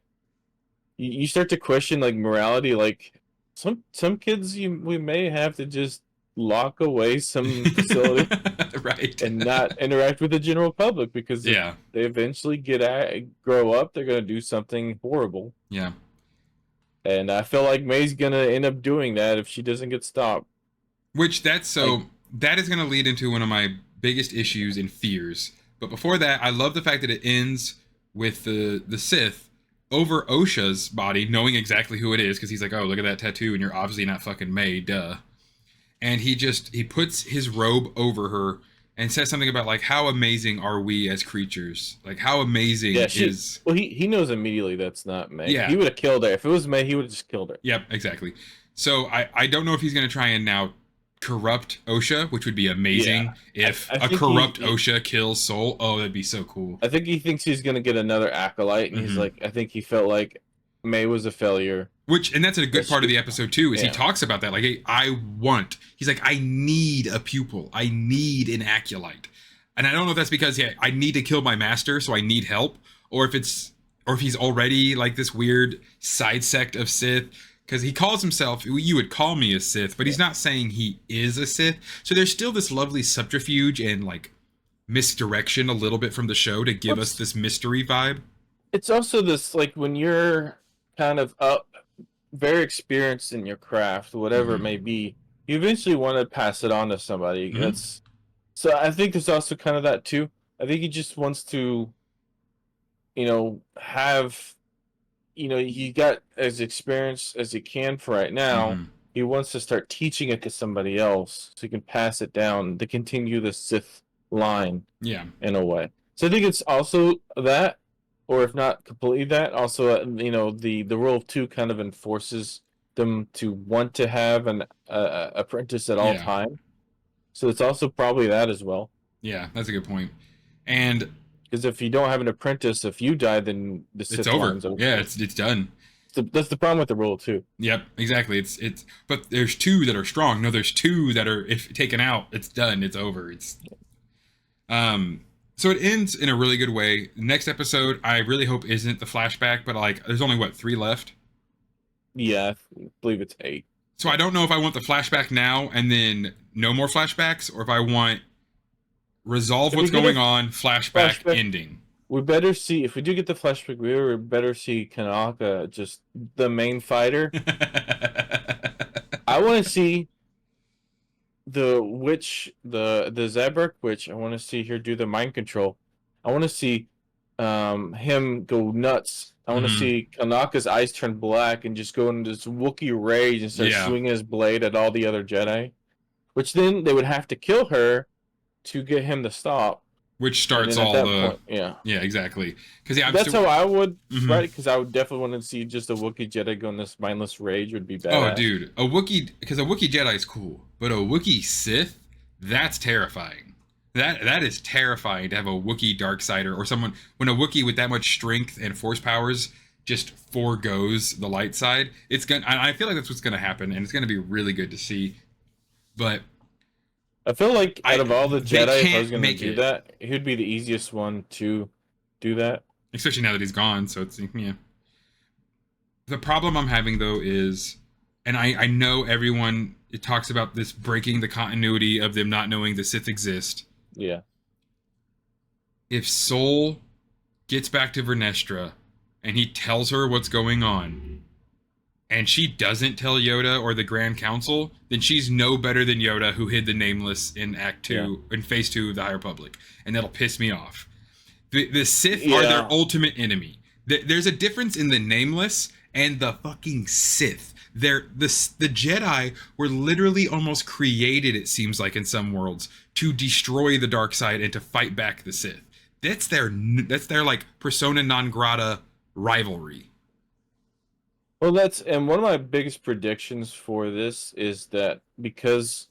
You start to question like morality, like... Some kids we may have to just lock away some facility, right, and not interact with the general public because if they eventually grow up, they're gonna do something horrible. Yeah, and I feel like May's gonna end up doing that if she doesn't get stopped. Which that is gonna lead into one of my biggest issues and fears. But before that, I love the fact that it ends with the Sith over Osha's body, knowing exactly who it is, because he's like, oh, look at that tattoo, and you're obviously not fucking May, duh. And he puts his robe over her and says something about like, how amazing are we as creatures? Like, how amazing is... Well, he knows immediately that's not May. Yeah. He would have killed her. If it was May, he would have just killed her. Yep, exactly. So I don't know if he's going to try and now corrupt Osha, which would be amazing. If a corrupt Osha kills Soul. Oh, that'd be so cool. I think he thinks he's going to get another acolyte, and he's like, I think he felt like May was a failure. And that's a good part of the episode too, is he talks about that. Like, hey, he's like, I need a pupil. I need an acolyte. And I don't know if that's because I need to kill my master, so I need help, or if he's already like this weird side sect of Sith, because he calls himself, you would call me a Sith, but he's not saying he is a Sith. So there's still this lovely subterfuge and like misdirection a little bit from the show to give us this mystery vibe. It's also this, like, when you're kind of very experienced in your craft, whatever it may be, you eventually want to pass it on to somebody. So I think there's also kind of that too. I think he just wants to, have, he got as experienced as he can for right now. He wants to start teaching it to somebody else so he can pass it down to continue the Sith line. Yeah, in a way. So I think it's also that. Or if not completely that, also, the rule of two kind of enforces them to want to have an apprentice at all time. So it's also probably that as well. Yeah, that's a good point. And because if you don't have an apprentice, if you die, then the Sith line's over. Yeah, it's done. So that's the problem with the rule of two. Yep, exactly. It's but there's two that are strong. No, there's two that are, if taken out, it's done. It's over. So it ends in a really good way. Next episode, I really hope isn't the flashback, but like, there's only 3 left? Yeah, I believe it's 8. So I don't know if I want the flashback now and then no more flashbacks, or if I want resolve what's going on, flashback ending. We better see, if we do get the flashback, we better see Kanaka, just the main fighter. I want to see the witch, the Zabrak witch. I want to see her do the mind control. I want to see him go nuts. I want to see Kanaka's eyes turn black and just go into this Wookiee rage and start swinging his blade at all the other Jedi. Which then they would have to kill her to get him to stop. Which starts all the... Point, yeah, exactly. That's how I would, right? Because I would definitely want to see just a Wookiee Jedi go in this mindless rage would be badass. Oh, dude. Because a Wookiee Jedi is cool. But a Wookiee Sith, that's terrifying. That is terrifying to have a Wookiee Darksider or someone when a Wookiee with that much strength and force powers just forgoes the light side. It's gonna. I feel like that's what's gonna happen, and it's gonna be really good to see. But I feel like out of all the they Jedi, if I was can't going to make do it, that, he'd be the easiest one to do that. especially now that he's gone. So it's yeah. The problem I'm having though is, and I know everyone it talks about this breaking the continuity of them not knowing the Sith exist. Yeah. If Sol gets back to Vernestra and he tells her what's going on, and she doesn't tell Yoda or the Grand Council, then she's no better than Yoda, who hid the Nameless in Act 2, in Phase 2 of the Higher Republic. And that'll piss me off. The Sith are their ultimate enemy. There's a difference in the Nameless and the fucking Sith. The Jedi were literally almost created, it seems like in some worlds, to destroy the dark side and to fight back the Sith. That's their like persona non grata rivalry. Well, and one of my biggest predictions for this is that because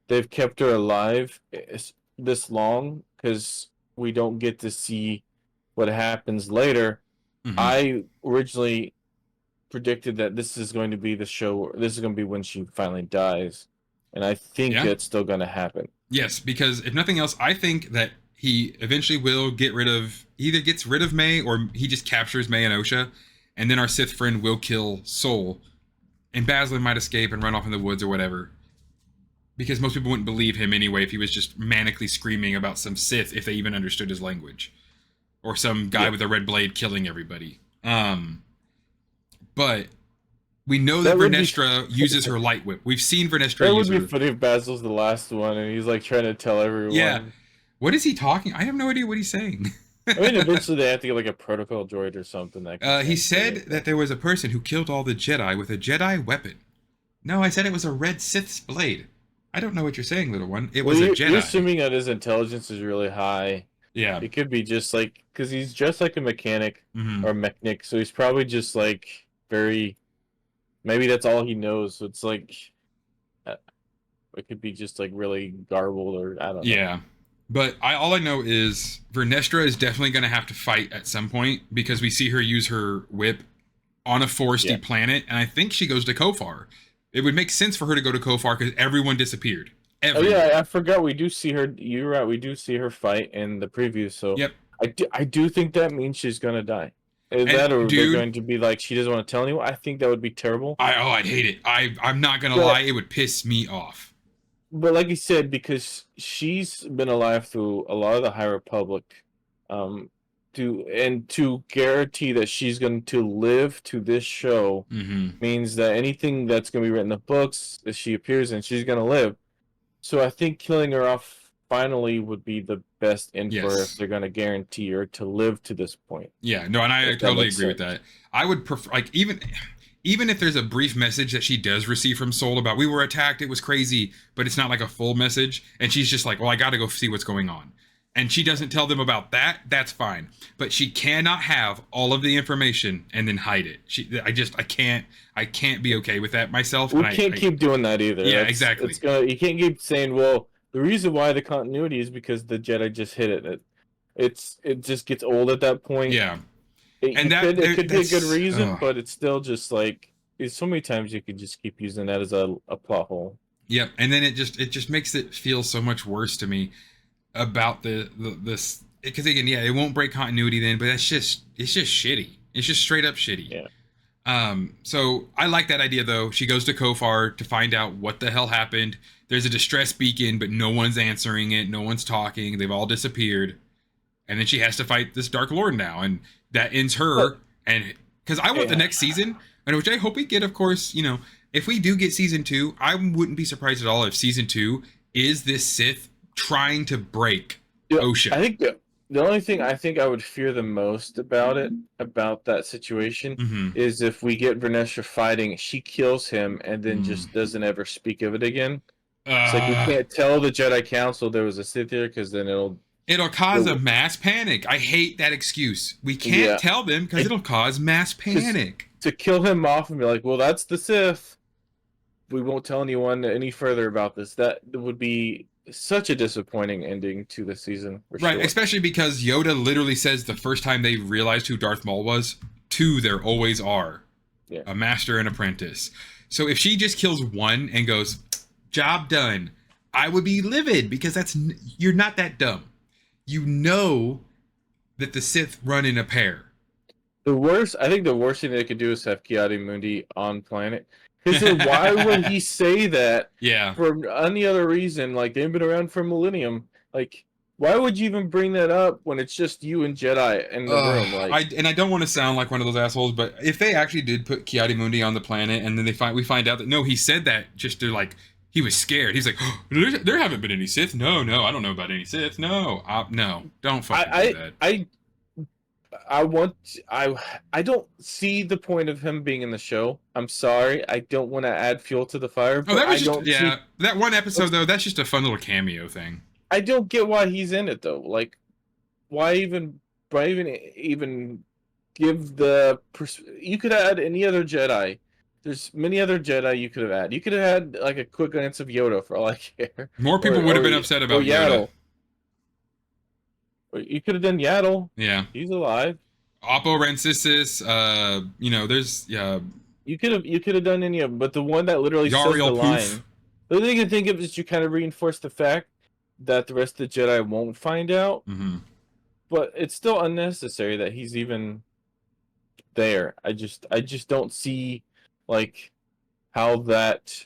they've kept her alive this long, because we don't get to see what happens later. Mm-hmm. I originally predicted that this is going to be the show. This is going to be when she finally dies, and I think that's still going to happen. Yes, because if nothing else, I think that he eventually will either gets rid of May or he just captures May and Osha. And then our Sith friend will kill Sol. And Baslin might escape and run off in the woods or whatever. Because most people wouldn't believe him anyway if he was just manically screaming about some Sith if they even understood his language. Or some guy with a red blade killing everybody. But we know that Vernestra uses her light whip. We've seen Vernestra use her. That would be funny if Basil's the last one and he's like trying to tell everyone. Yeah. What is he talking? I have no idea what he's saying. I mean, eventually they have to get like a protocol droid or something. He said that there was a person who killed all the Jedi with a Jedi weapon. No, I said it was a red Sith's blade. I don't know what you're saying, little one. It was a Jedi. You're assuming that his intelligence is really high. Yeah. It could be just like, because he's just like a mechanic or mechanic, so he's probably just like maybe that's all he knows. So it's like, it could be just like really garbled or I don't know. Yeah. But all I know is Vernestra is definitely going to have to fight at some point because we see her use her whip on a foresty planet, and I think she goes to Kofar. It would make sense for her to go to Kofar because everyone disappeared. Everyone. Oh yeah, I forgot. We do see her. You're right. We do see her fight in the preview. So yep. I do think that means she's going to die. Is that or they're going to be like she doesn't want to tell anyone? I think that would be terrible. I'd hate it. I'm not going to lie. It would piss me off. But like you said, because she's been alive through a lot of the High Republic, to guarantee that she's going to live to this show means that anything that's going to be written in the books that she appears in, she's going to live. So I think killing her off finally would be the best info if they're going to guarantee her to live to this point. Yeah, no, and I totally agree with that. I would prefer, like, even if there's a brief message that she does receive from Sol about we were attacked, it was crazy, but it's not like a full message, and she's just like, well, I gotta go see what's going on. And she doesn't tell them about that, that's fine. But she cannot have all of the information and then hide it. I can't be okay with that myself. We can't keep doing that either. Yeah, exactly. You can't keep saying, well, the reason why the continuity is because the Jedi just hit it. It just gets old at that point. Yeah. It could be a good reason, but it's still just like so many times you could just keep using that as a plot hole. Yep, and then it just makes it feel so much worse to me about this because again, it won't break continuity then, but it's just shitty. It's just straight up shitty. Yeah. So I like that idea though. She goes to Kofar to find out what the hell happened. There's a distress beacon, but no one's answering it. No one's talking. They've all disappeared. And then she has to fight this Dark Lord now, and that ends her. And because I want the next season, and which I hope we get, of course. You know, if we do get season 2, I wouldn't be surprised at all if season 2 is this Sith trying to break Osha. I think the only thing I think I would fear the most about that situation, is if we get Vernestra fighting, she kills him, and then just doesn't ever speak of it again. It's like we can't tell the Jedi Council there was a Sith here, because then it'll cause a mass panic. I hate that excuse. We can't tell them because it'll cause mass panic. To kill him off and be like, well, that's the Sith. We won't tell anyone any further about this. That would be such a disappointing ending to the season, for Right, sure. especially because Yoda literally says the first time they realized who Darth Maul was, two there always are. Yeah. A master and apprentice. So if she just kills one and goes, job done, I would be livid because you're not that dumb. You know that the Sith run in a pair. I think the worst thing they could do is have Ki-Adi-Mundi on planet. Because why would he say that? Yeah. For any other reason, like they've been around for a millennium. Like, why would you even bring that up when it's just you and Jedi in the room? Like, I don't want to sound like one of those assholes, but if they actually did put Ki-Adi-Mundi on the planet, and then we find out that no, he said that just to like he was scared. He's like, oh, there haven't been any Sith. No, I don't know about any Sith. No, no, don't fucking do that. I don't see the point of him being in the show. I'm sorry. I don't want to add fuel to the fire. But that was that one episode though. That's just a fun little cameo thing. I don't get why he's in it though. Like, why even give the? You could add any other Jedi. There's many other Jedi you could have had. You could have had like a quick glance of Yoda for all I care. More people would have been upset about Yoda. You could have done Yaddle. Yeah, he's alive. Oppo Rancisis. There's You could have done any of them, but the one that literally says the line. The thing you can think of is you kind of reinforce the fact that the rest of the Jedi won't find out. Mm-hmm. But it's still unnecessary that he's even there. I just don't see like how that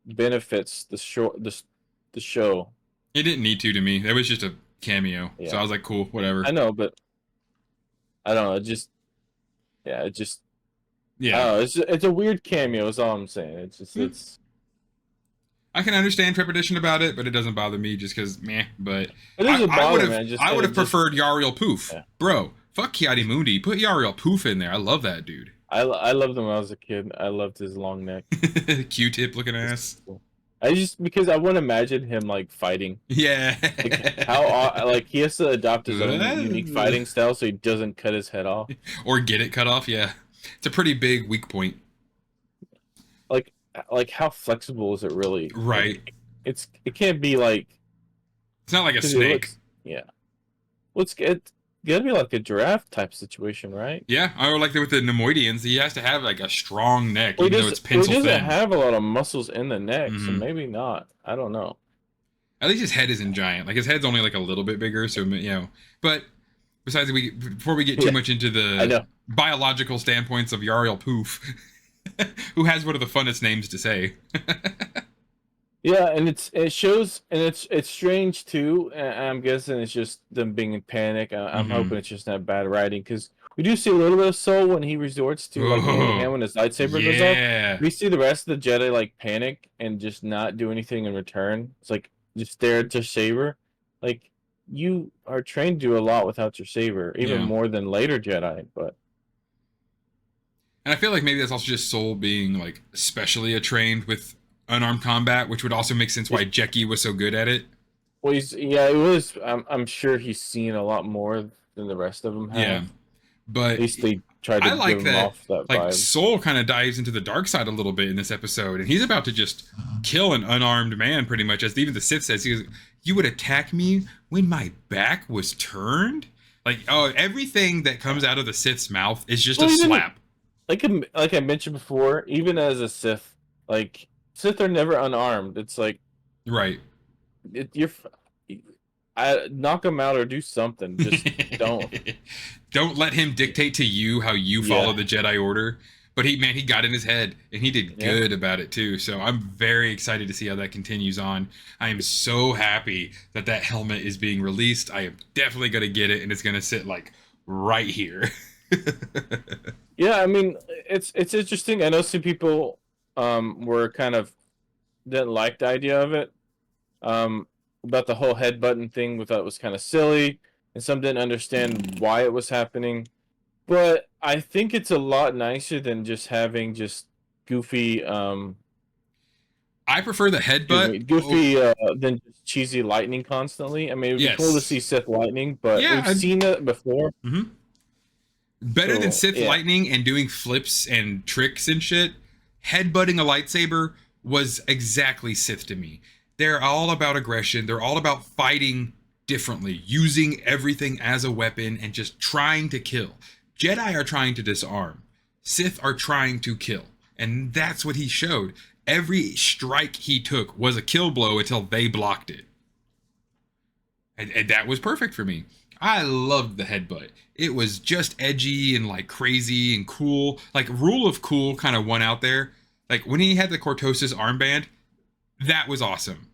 benefits the show. The show. It didn't need to me. That was just a cameo. Yeah. So I was like, cool, whatever. I know, but I don't know. It's a weird cameo. Is all I'm saying. It's. I can understand trepidation about it, but it doesn't bother me just because meh. But it doesn't bother me. I would have preferred Yariel Poof, bro. Fuck Ki-Adi-Mundi. Put Yariel Poof in there. I love that dude. I loved him when I was a kid. I loved his long neck, Q-tip looking ass. Cool. Because I want to imagine him like fighting. Yeah. Like he has to adopt his own unique fighting style so he doesn't cut his head off or get it cut off. Yeah, it's a pretty big weak point. Like how flexible is it really? Right. Like, it can't be like. It's not like a snake. Yeah. It's gotta be like a giraffe type situation, right? Yeah, or like with the Nemoidians, he has to have like a strong neck, even though it's pencil thin. He doesn't have a lot of muscles in the neck, so maybe not. I don't know. At least his head isn't giant. Like his head's only like a little bit bigger, so But besides, before we get too much into the biological standpoints of Yariel Poof, who has one of the funnest names to say. Yeah, and it shows, and it's strange too. I'm guessing it's just them being in panic. I'm hoping it's just not bad writing, because we do see a little bit of Soul when he resorts to like hand when his lightsaber goes off. We see the rest of the Jedi like panic and just not do anything in return. It's like just stare at their saber. Like, you are trained to do a lot without your saber, even more than later Jedi. But and I feel like maybe that's also just Soul being like especially trained with unarmed combat, which would also make sense why Jeki was so good at it. Well, it was. I'm sure he's seen a lot more than the rest of them have. Yeah, but at least they tried to give him off that vibe. Soul kind of dives into the dark side a little bit in this episode, and he's about to just kill an unarmed man, pretty much. As even the Sith says, he goes, "You would attack me when my back was turned." Like, everything that comes out of the Sith's mouth is just a slap. Like I mentioned before, even as a Sith, like. Sith are never unarmed. It's like, right. Knock him out or do something. Just don't. Don't let him dictate to you how you follow the Jedi Order. But he got in his head, and he did good about it too. So I'm very excited to see how that continues on. I am so happy that helmet is being released. I am definitely gonna get it, and it's gonna sit like right here. Yeah, I mean, it's interesting. I know some people. Were kind of didn't like the idea of it. About the whole head button thing, we thought it was kind of silly, and some didn't understand why it was happening. But I think it's a lot nicer than just having goofy. I prefer the headbutt. Goofy than just cheesy lightning constantly. I mean, it would be cool to see Sith lightning, but we've seen it before. Mm-hmm. Better than Sith lightning and doing flips and tricks and shit. Headbutting a lightsaber was exactly Sith to me. They're all about aggression. They're all about fighting differently, using everything as a weapon and just trying to kill. Jedi are trying to disarm. Sith are trying to kill. And that's what he showed. Every strike he took was a kill blow until they blocked it. And that was perfect for me. I loved the headbutt. It was just edgy and like crazy and cool. Like rule of cool kind of won out there. Like when he had the Cortosis armband, that was awesome.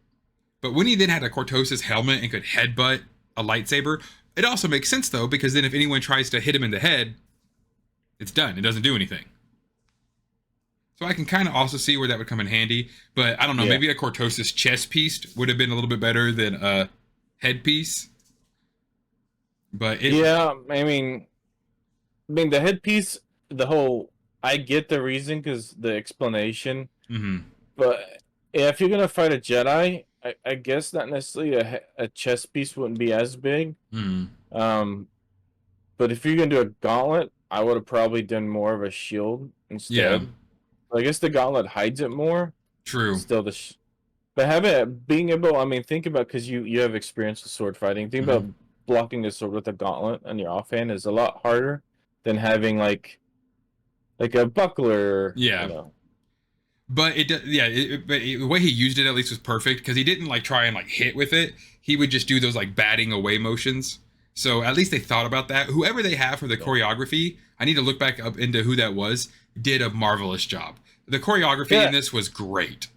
But when he then had a Cortosis helmet and could headbutt a lightsaber, it also makes sense though, because then if anyone tries to hit him in the head, it's done. It doesn't do anything. So I can kind of also see where that would come in handy. But I don't know, maybe a Cortosis chest piece would have been a little bit better than a headpiece. But I mean the headpiece, I get the reason because the explanation. Mm-hmm. But if you're gonna fight a Jedi, I guess not necessarily a chest piece wouldn't be as big. Mm-hmm. But if you're gonna do a gauntlet, I would have probably done more of a shield instead. Yeah. I guess the gauntlet hides it more. True. Still, but being able, I mean, think about, because you have experience with sword fighting. Think about blocking a sword with a gauntlet on your offhand is a lot harder than having like a buckler. Yeah. You know. But the way he used it at least was perfect, because he didn't like try and like hit with it. He would just do those like batting away motions. So at least they thought about that. Whoever they have for the choreography, I need to look back up into who that was, did a marvelous job. The choreography in this was great.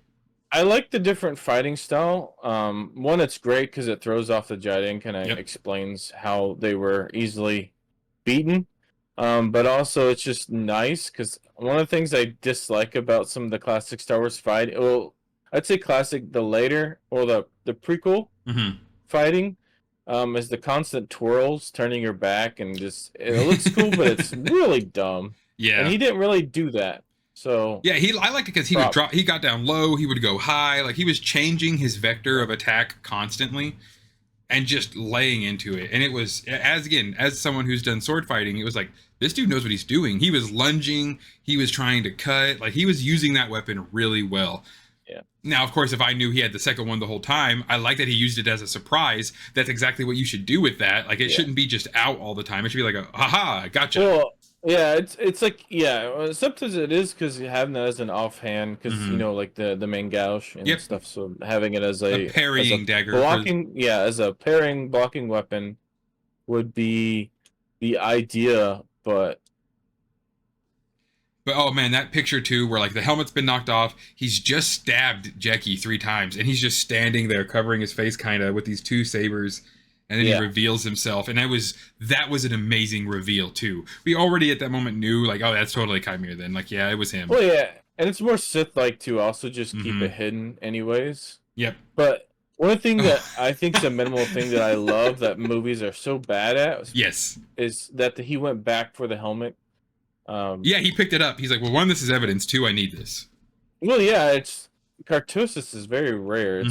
I like the different fighting style. One, it's great because it throws off the Jedi and kind of explains how they were easily beaten. But also it's just nice because one of the things I dislike about some of the classic Star Wars fight, well, I'd say classic, the later or the prequel fighting, is the constant twirls, turning your back, and just it looks cool, but it's really dumb. Yeah, and he didn't really do that. So yeah, I liked it because he would drop. He got down low. He would go high. Like he was changing his vector of attack constantly, and just laying into it. And it was as someone who's done sword fighting, it was like this dude knows what he's doing. He was lunging. He was trying to cut. Like he was using that weapon really well. Yeah. Now, of course, if I knew he had the second one the whole time, I like that he used it as a surprise. That's exactly what you should do with that. Like it shouldn't be just out all the time. It should be like a haha, gotcha. Well, yeah, it's like sometimes it is because you have that as an offhand because you know like the main gouge and stuff. So having it as a parrying dagger, as a parrying blocking weapon would be the idea. But oh man, that picture too, where like the helmet's been knocked off, he's just stabbed Jeki 3 times, and he's just standing there covering his face kind of with these 2 sabers. And then he reveals himself, and that was an amazing reveal too. We already at that moment knew, like, oh, that's totally Chimera. Then, like, yeah, it was him. Well, yeah, and it's more Sith-like too. Also, just keep it hidden, anyways. Yep. But one thing that I think is a minimal thing that I love that movies are so bad at, is that he went back for the helmet. Yeah, he picked it up. He's like, well, 1, this is evidence. 2, I need this. Well, yeah, Cartosis is very rare.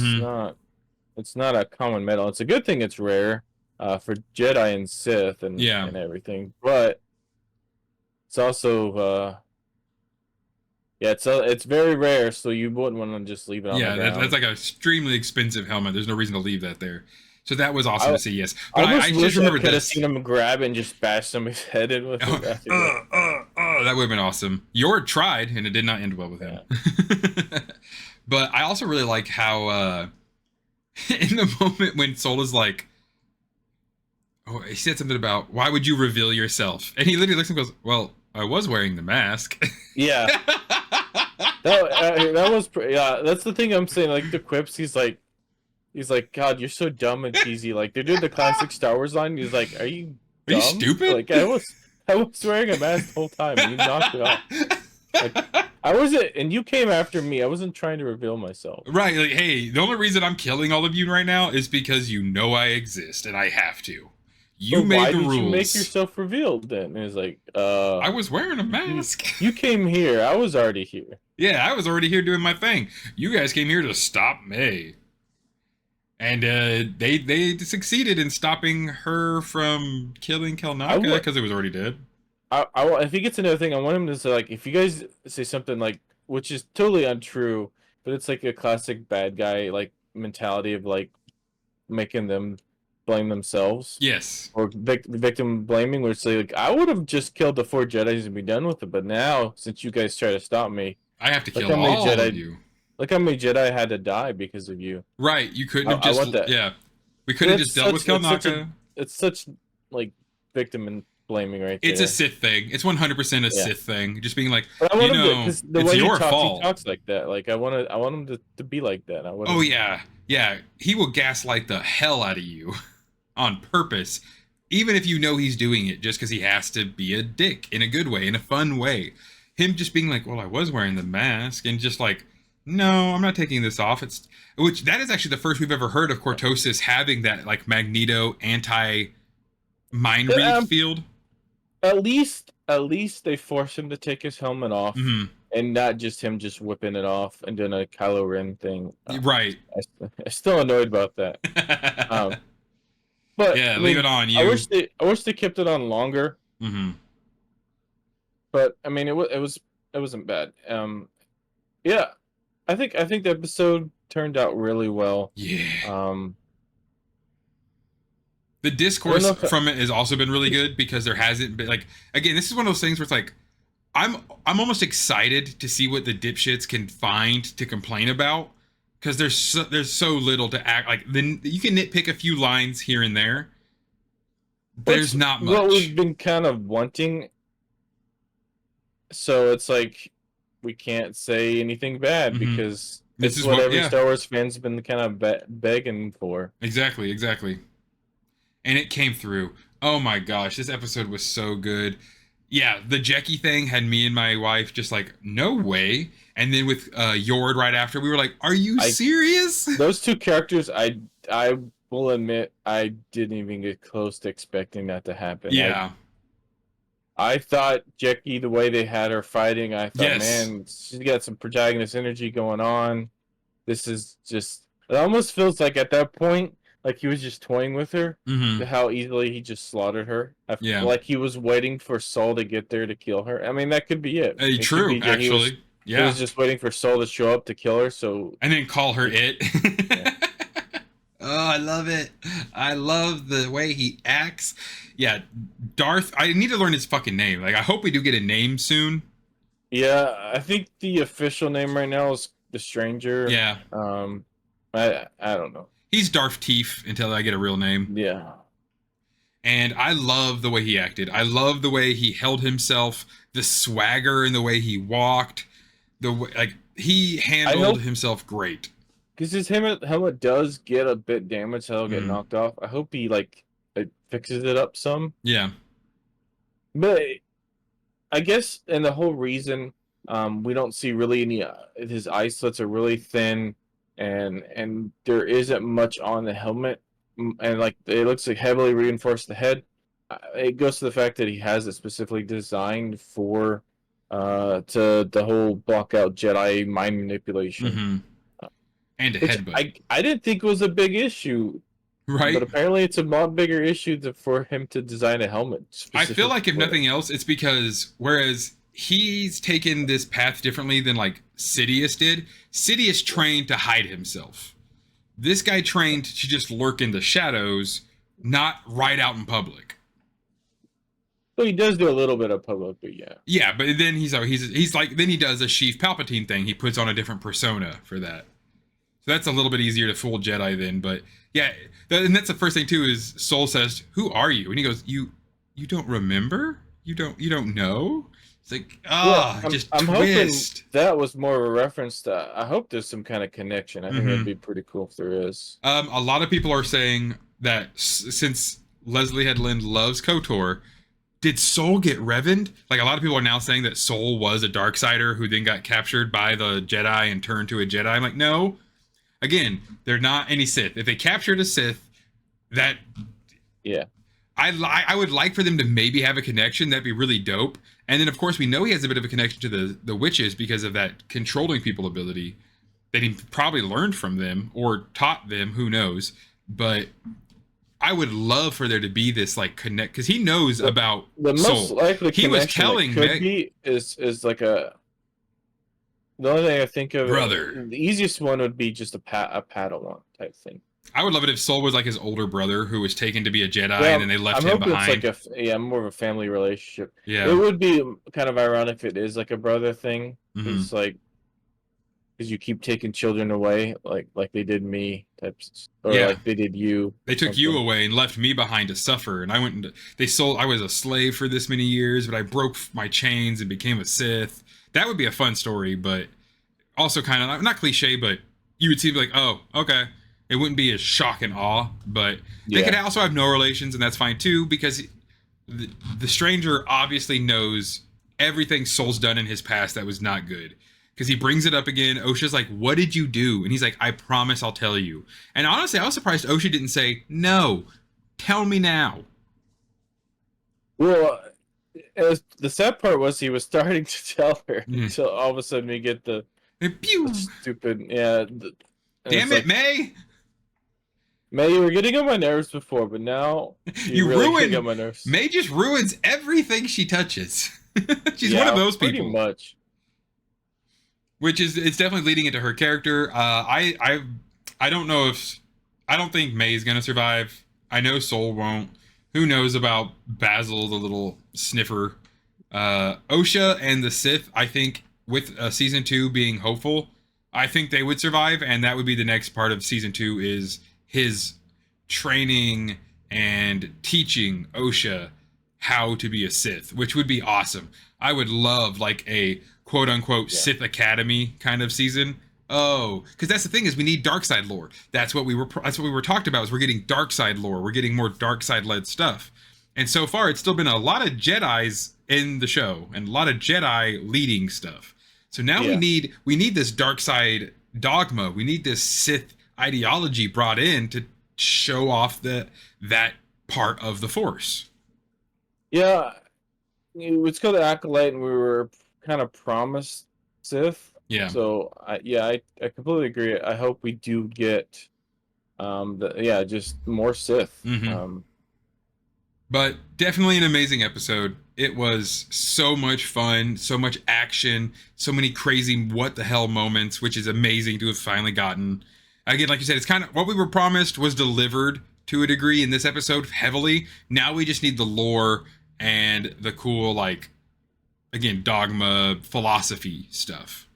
It's not a common metal. It's a good thing it's rare for Jedi and Sith and everything. But it's also it's very rare, so you wouldn't want to just leave it on the ground. Yeah, that's like an extremely expensive helmet. There's no reason to leave that there. So that was awesome to see, yes. But I just remember could have seen him grab and just bash somebody's head in with it. That would have been awesome. Yord tried, and it did not end well with him. Yeah. But I also really like how in the moment when Sola's like, he said something about, why would you reveal yourself? And he literally looks and goes, well, I was wearing the mask. Yeah. that was that's the thing I'm saying. Like the quips, he's like, God, you're so dumb and cheesy. Like they're doing the classic Star Wars line. He's like, are you stupid? Like I was wearing a mask the whole time. And you knocked it off. Like, I wasn't, and you came after me. I wasn't trying to reveal myself. Right, like, hey, the only reason I'm killing all of you right now is because you know I exist and I have to. You made the rules. Why did you make yourself revealed then? And it's like, I was wearing a mask. You came here. I was already here. Yeah, I was already here doing my thing. You guys came here to stop me. And they succeeded in stopping her from killing Kelnaka because it was already dead. If he gets another thing, I want him to say, like, if you guys say something like, which is totally untrue, but it's like a classic bad guy, like mentality of like making them blame themselves. Yes. Or victim blaming, where it's like, I would have just killed the 4 Jedis and be done with it, but now, since you guys try to stop me, I have to look kill how many all Jedi, of you. Look how many Jedi had to die because of you. Right, you couldn't have just... I want that. Yeah. We could have just dealt with Kelnaka. It's such, like, victim and blaming right there. It's a Sith thing. It's 100% a Sith thing. Just being like, you know, it's your fault. He talks like that. Like, I want him to be like that. Oh, yeah. Yeah, he will gaslight the hell out of you on purpose. Even if you know he's doing it just because he has to be a dick in a good way, in a fun way. Him just being like, well, I was wearing the mask, and just like, no, I'm not taking this off. Which that is actually the first we've ever heard of Cortosis having that like Magneto anti-mind read field. At least they force him to take his helmet off, and not just him just whipping it off and doing a Kylo Ren thing. Right. I'm still annoyed about that. But yeah, leave it on. I wish they kept it on longer. But I mean, it wasn't bad. Yeah, I think the episode turned out really well. Yeah. The discourse from it has also been really good because there hasn't been like, again, this is one of those things where it's like, I'm almost excited to see what the dipshits can find to complain about, because there's so little to act like. Then you can nitpick a few lines here and there. There's not much. What we've been kind of wanting. So it's like we can't say anything bad because this is what every Star Wars fans have been kind of begging for. Exactly. And it came through. Oh my gosh, this episode was so good. Yeah, the Jecki thing had me and my wife just like, no way. And then with Yord right after, we were like, are you serious? Those two characters, I will admit, I didn't even get close to expecting that to happen. Yeah. I thought Jecki, the way they had her fighting, I thought, man, she's got some protagonist energy going on. This is just... It almost feels like at that point, like he was just toying with her, how easily he just slaughtered her. I feel like he was waiting for Soul to get there to kill her. I mean, that could be it. True, actually. He was just waiting for Soul to show up to kill her, and then call her it. Oh, I love it. I love the way he acts. Yeah, Darth. I need to learn his fucking name. Like, I hope we do get a name soon. Yeah, I think the official name right now is The Stranger. Yeah. I don't know. He's Darth Teef until I get a real name. Yeah. And I love the way he acted. I love the way he held himself, the swagger and the way he walked. The way, like, he handled himself great. Because his helmet does get a bit damaged, so it'll get knocked off. I hope he like fixes it up some. Yeah. But I guess, and the whole reason we don't see really any his eye slits are really thin, and there isn't much on the helmet, and like it looks like heavily reinforced the head. It goes to the fact that he has it specifically designed for to the whole block out Jedi mind manipulation. And a headbutt. I didn't think it was a big issue. Right. But apparently it's a lot bigger issue for him to design a helmet. I feel like if nothing else, it's because whereas he's taken this path differently than like Sidious did, Sidious trained to hide himself. This guy trained to just lurk in the shadows, not right out in public. Well, he does do a little bit of public, but yeah. Yeah, but then he's like, then he does a Sheev Palpatine thing. He puts on a different persona for that. So that's a little bit easier to fool Jedi then, but yeah, and that's the first thing too is Soul says, "Who are you?" And he goes, "You don't remember? You don't know?" It's like, I'm hoping that was more of a reference to. I hope there's some kind of connection. I think that'd be pretty cool if there is. A lot of people are saying that since Leslie Headland loves KOTOR, did Soul get revened? Like a lot of people are now saying that Soul was a Darksider who then got captured by the Jedi and turned to a Jedi. I'm like, no. Again, they're not any Sith. If they captured a Sith, that... Yeah. I would like for them to maybe have a connection. That'd be really dope. And then, of course, we know he has a bit of a connection to the witches because of that controlling people ability that he probably learned from them or taught them. Who knows? But I would love for there to be this, like, connect... Because he knows about the Soul. Most likely he was telling Meg... is like a... The only thing I think of, brother. the easiest one would be just a Padawan type thing. I would love it if Soul was like his older brother who was taken to be a Jedi, Yeah, and then they left I'm him hoping behind. it's like more of a family relationship. It Yeah. would be kind of ironic if it is like a brother thing. Mm-hmm. It's like, because you keep taking children away, like they did me, types, or Yeah. like they did you. They took you away and left me behind to suffer, and I went into, they sold, I was a slave for this many years, but I broke my chains and became a Sith. That would be a fun story, but also kind of not cliche, but you would see like, oh, okay. It wouldn't be as shock and awe, but they could also have no relations, and that's fine too, because the stranger obviously knows everything Soul's done in his past that was not good. Because he brings it up again. Osha's like, what did you do? And he's like, I promise I'll tell you. And honestly, I was surprised Osha didn't say, no, tell me now. Well, the sad part was he was starting to tell her until all of a sudden we get the stupid, damn it, May! May, you were getting on my nerves before, but now you really ruined on my nerves. May just ruins everything she touches. She's one of those people. Pretty much. Which is, it's definitely leading into her character. I don't know if, I don't think May's gonna survive. I know Soul won't. Who knows about Basil, the little sniffer. Osha and the Sith, I think, with season 2 being hopeful, I think they would survive, and that would be the next part of season 2 is his training and teaching Osha how to be a Sith, which would be awesome. I would love like a quote unquote Sith Academy kind of season. Oh, because that's the thing is we need dark side lore. That's what we were talked about is we're getting dark side lore. We're getting more dark side led stuff. And so far it's still been a lot of Jedis in the show and a lot of Jedi leading stuff. So now we need this dark side dogma. We need this Sith ideology brought in to show off that part of the Force. Yeah, it's called the Acolyte, and we were kind of promised Sith. Yeah. So I completely agree. I hope we do get, just more Sith. Mm-hmm. But definitely an amazing episode. It was so much fun, so much action, so many crazy what the hell moments, which is amazing to have finally gotten. Again, like you said, it's kind of what we were promised was delivered to a degree in this episode heavily. Now we just need the lore and the cool, like, again, dogma, philosophy stuff.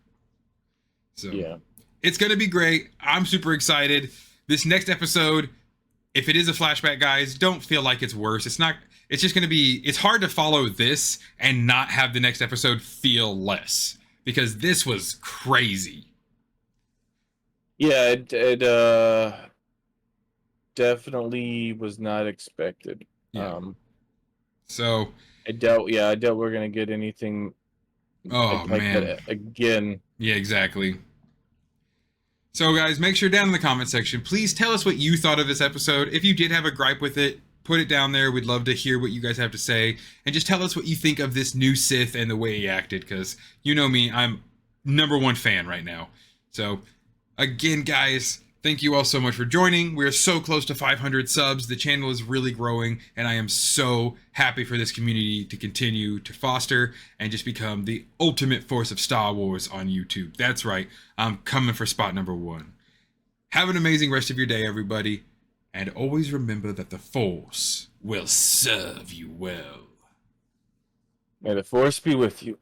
So it's going to be great. I'm super excited. This next episode, if it is a flashback, guys, don't feel like it's worse. It's not, it's just going to be, it's hard to follow this and not have the next episode feel less because this was crazy. Yeah, it definitely was not expected. Yeah. So I doubt we're gonna get anything like that again. Yeah, exactly. So guys, make sure down in the comment section, please tell us what you thought of this episode. If you did have a gripe with it, put it down there. We'd love to hear what you guys have to say. And just tell us what you think of this new Sith and the way he acted, because you know me, I'm #1 fan right now. So again, guys, thank you all so much for joining. We're so close to 500 subs. The channel is really growing, and I am so happy for this community to continue to foster and just become the ultimate force of Star Wars on YouTube. That's right. I'm coming for spot #1. Have an amazing rest of your day, everybody. And always remember that the Force will serve you well. May the Force be with you.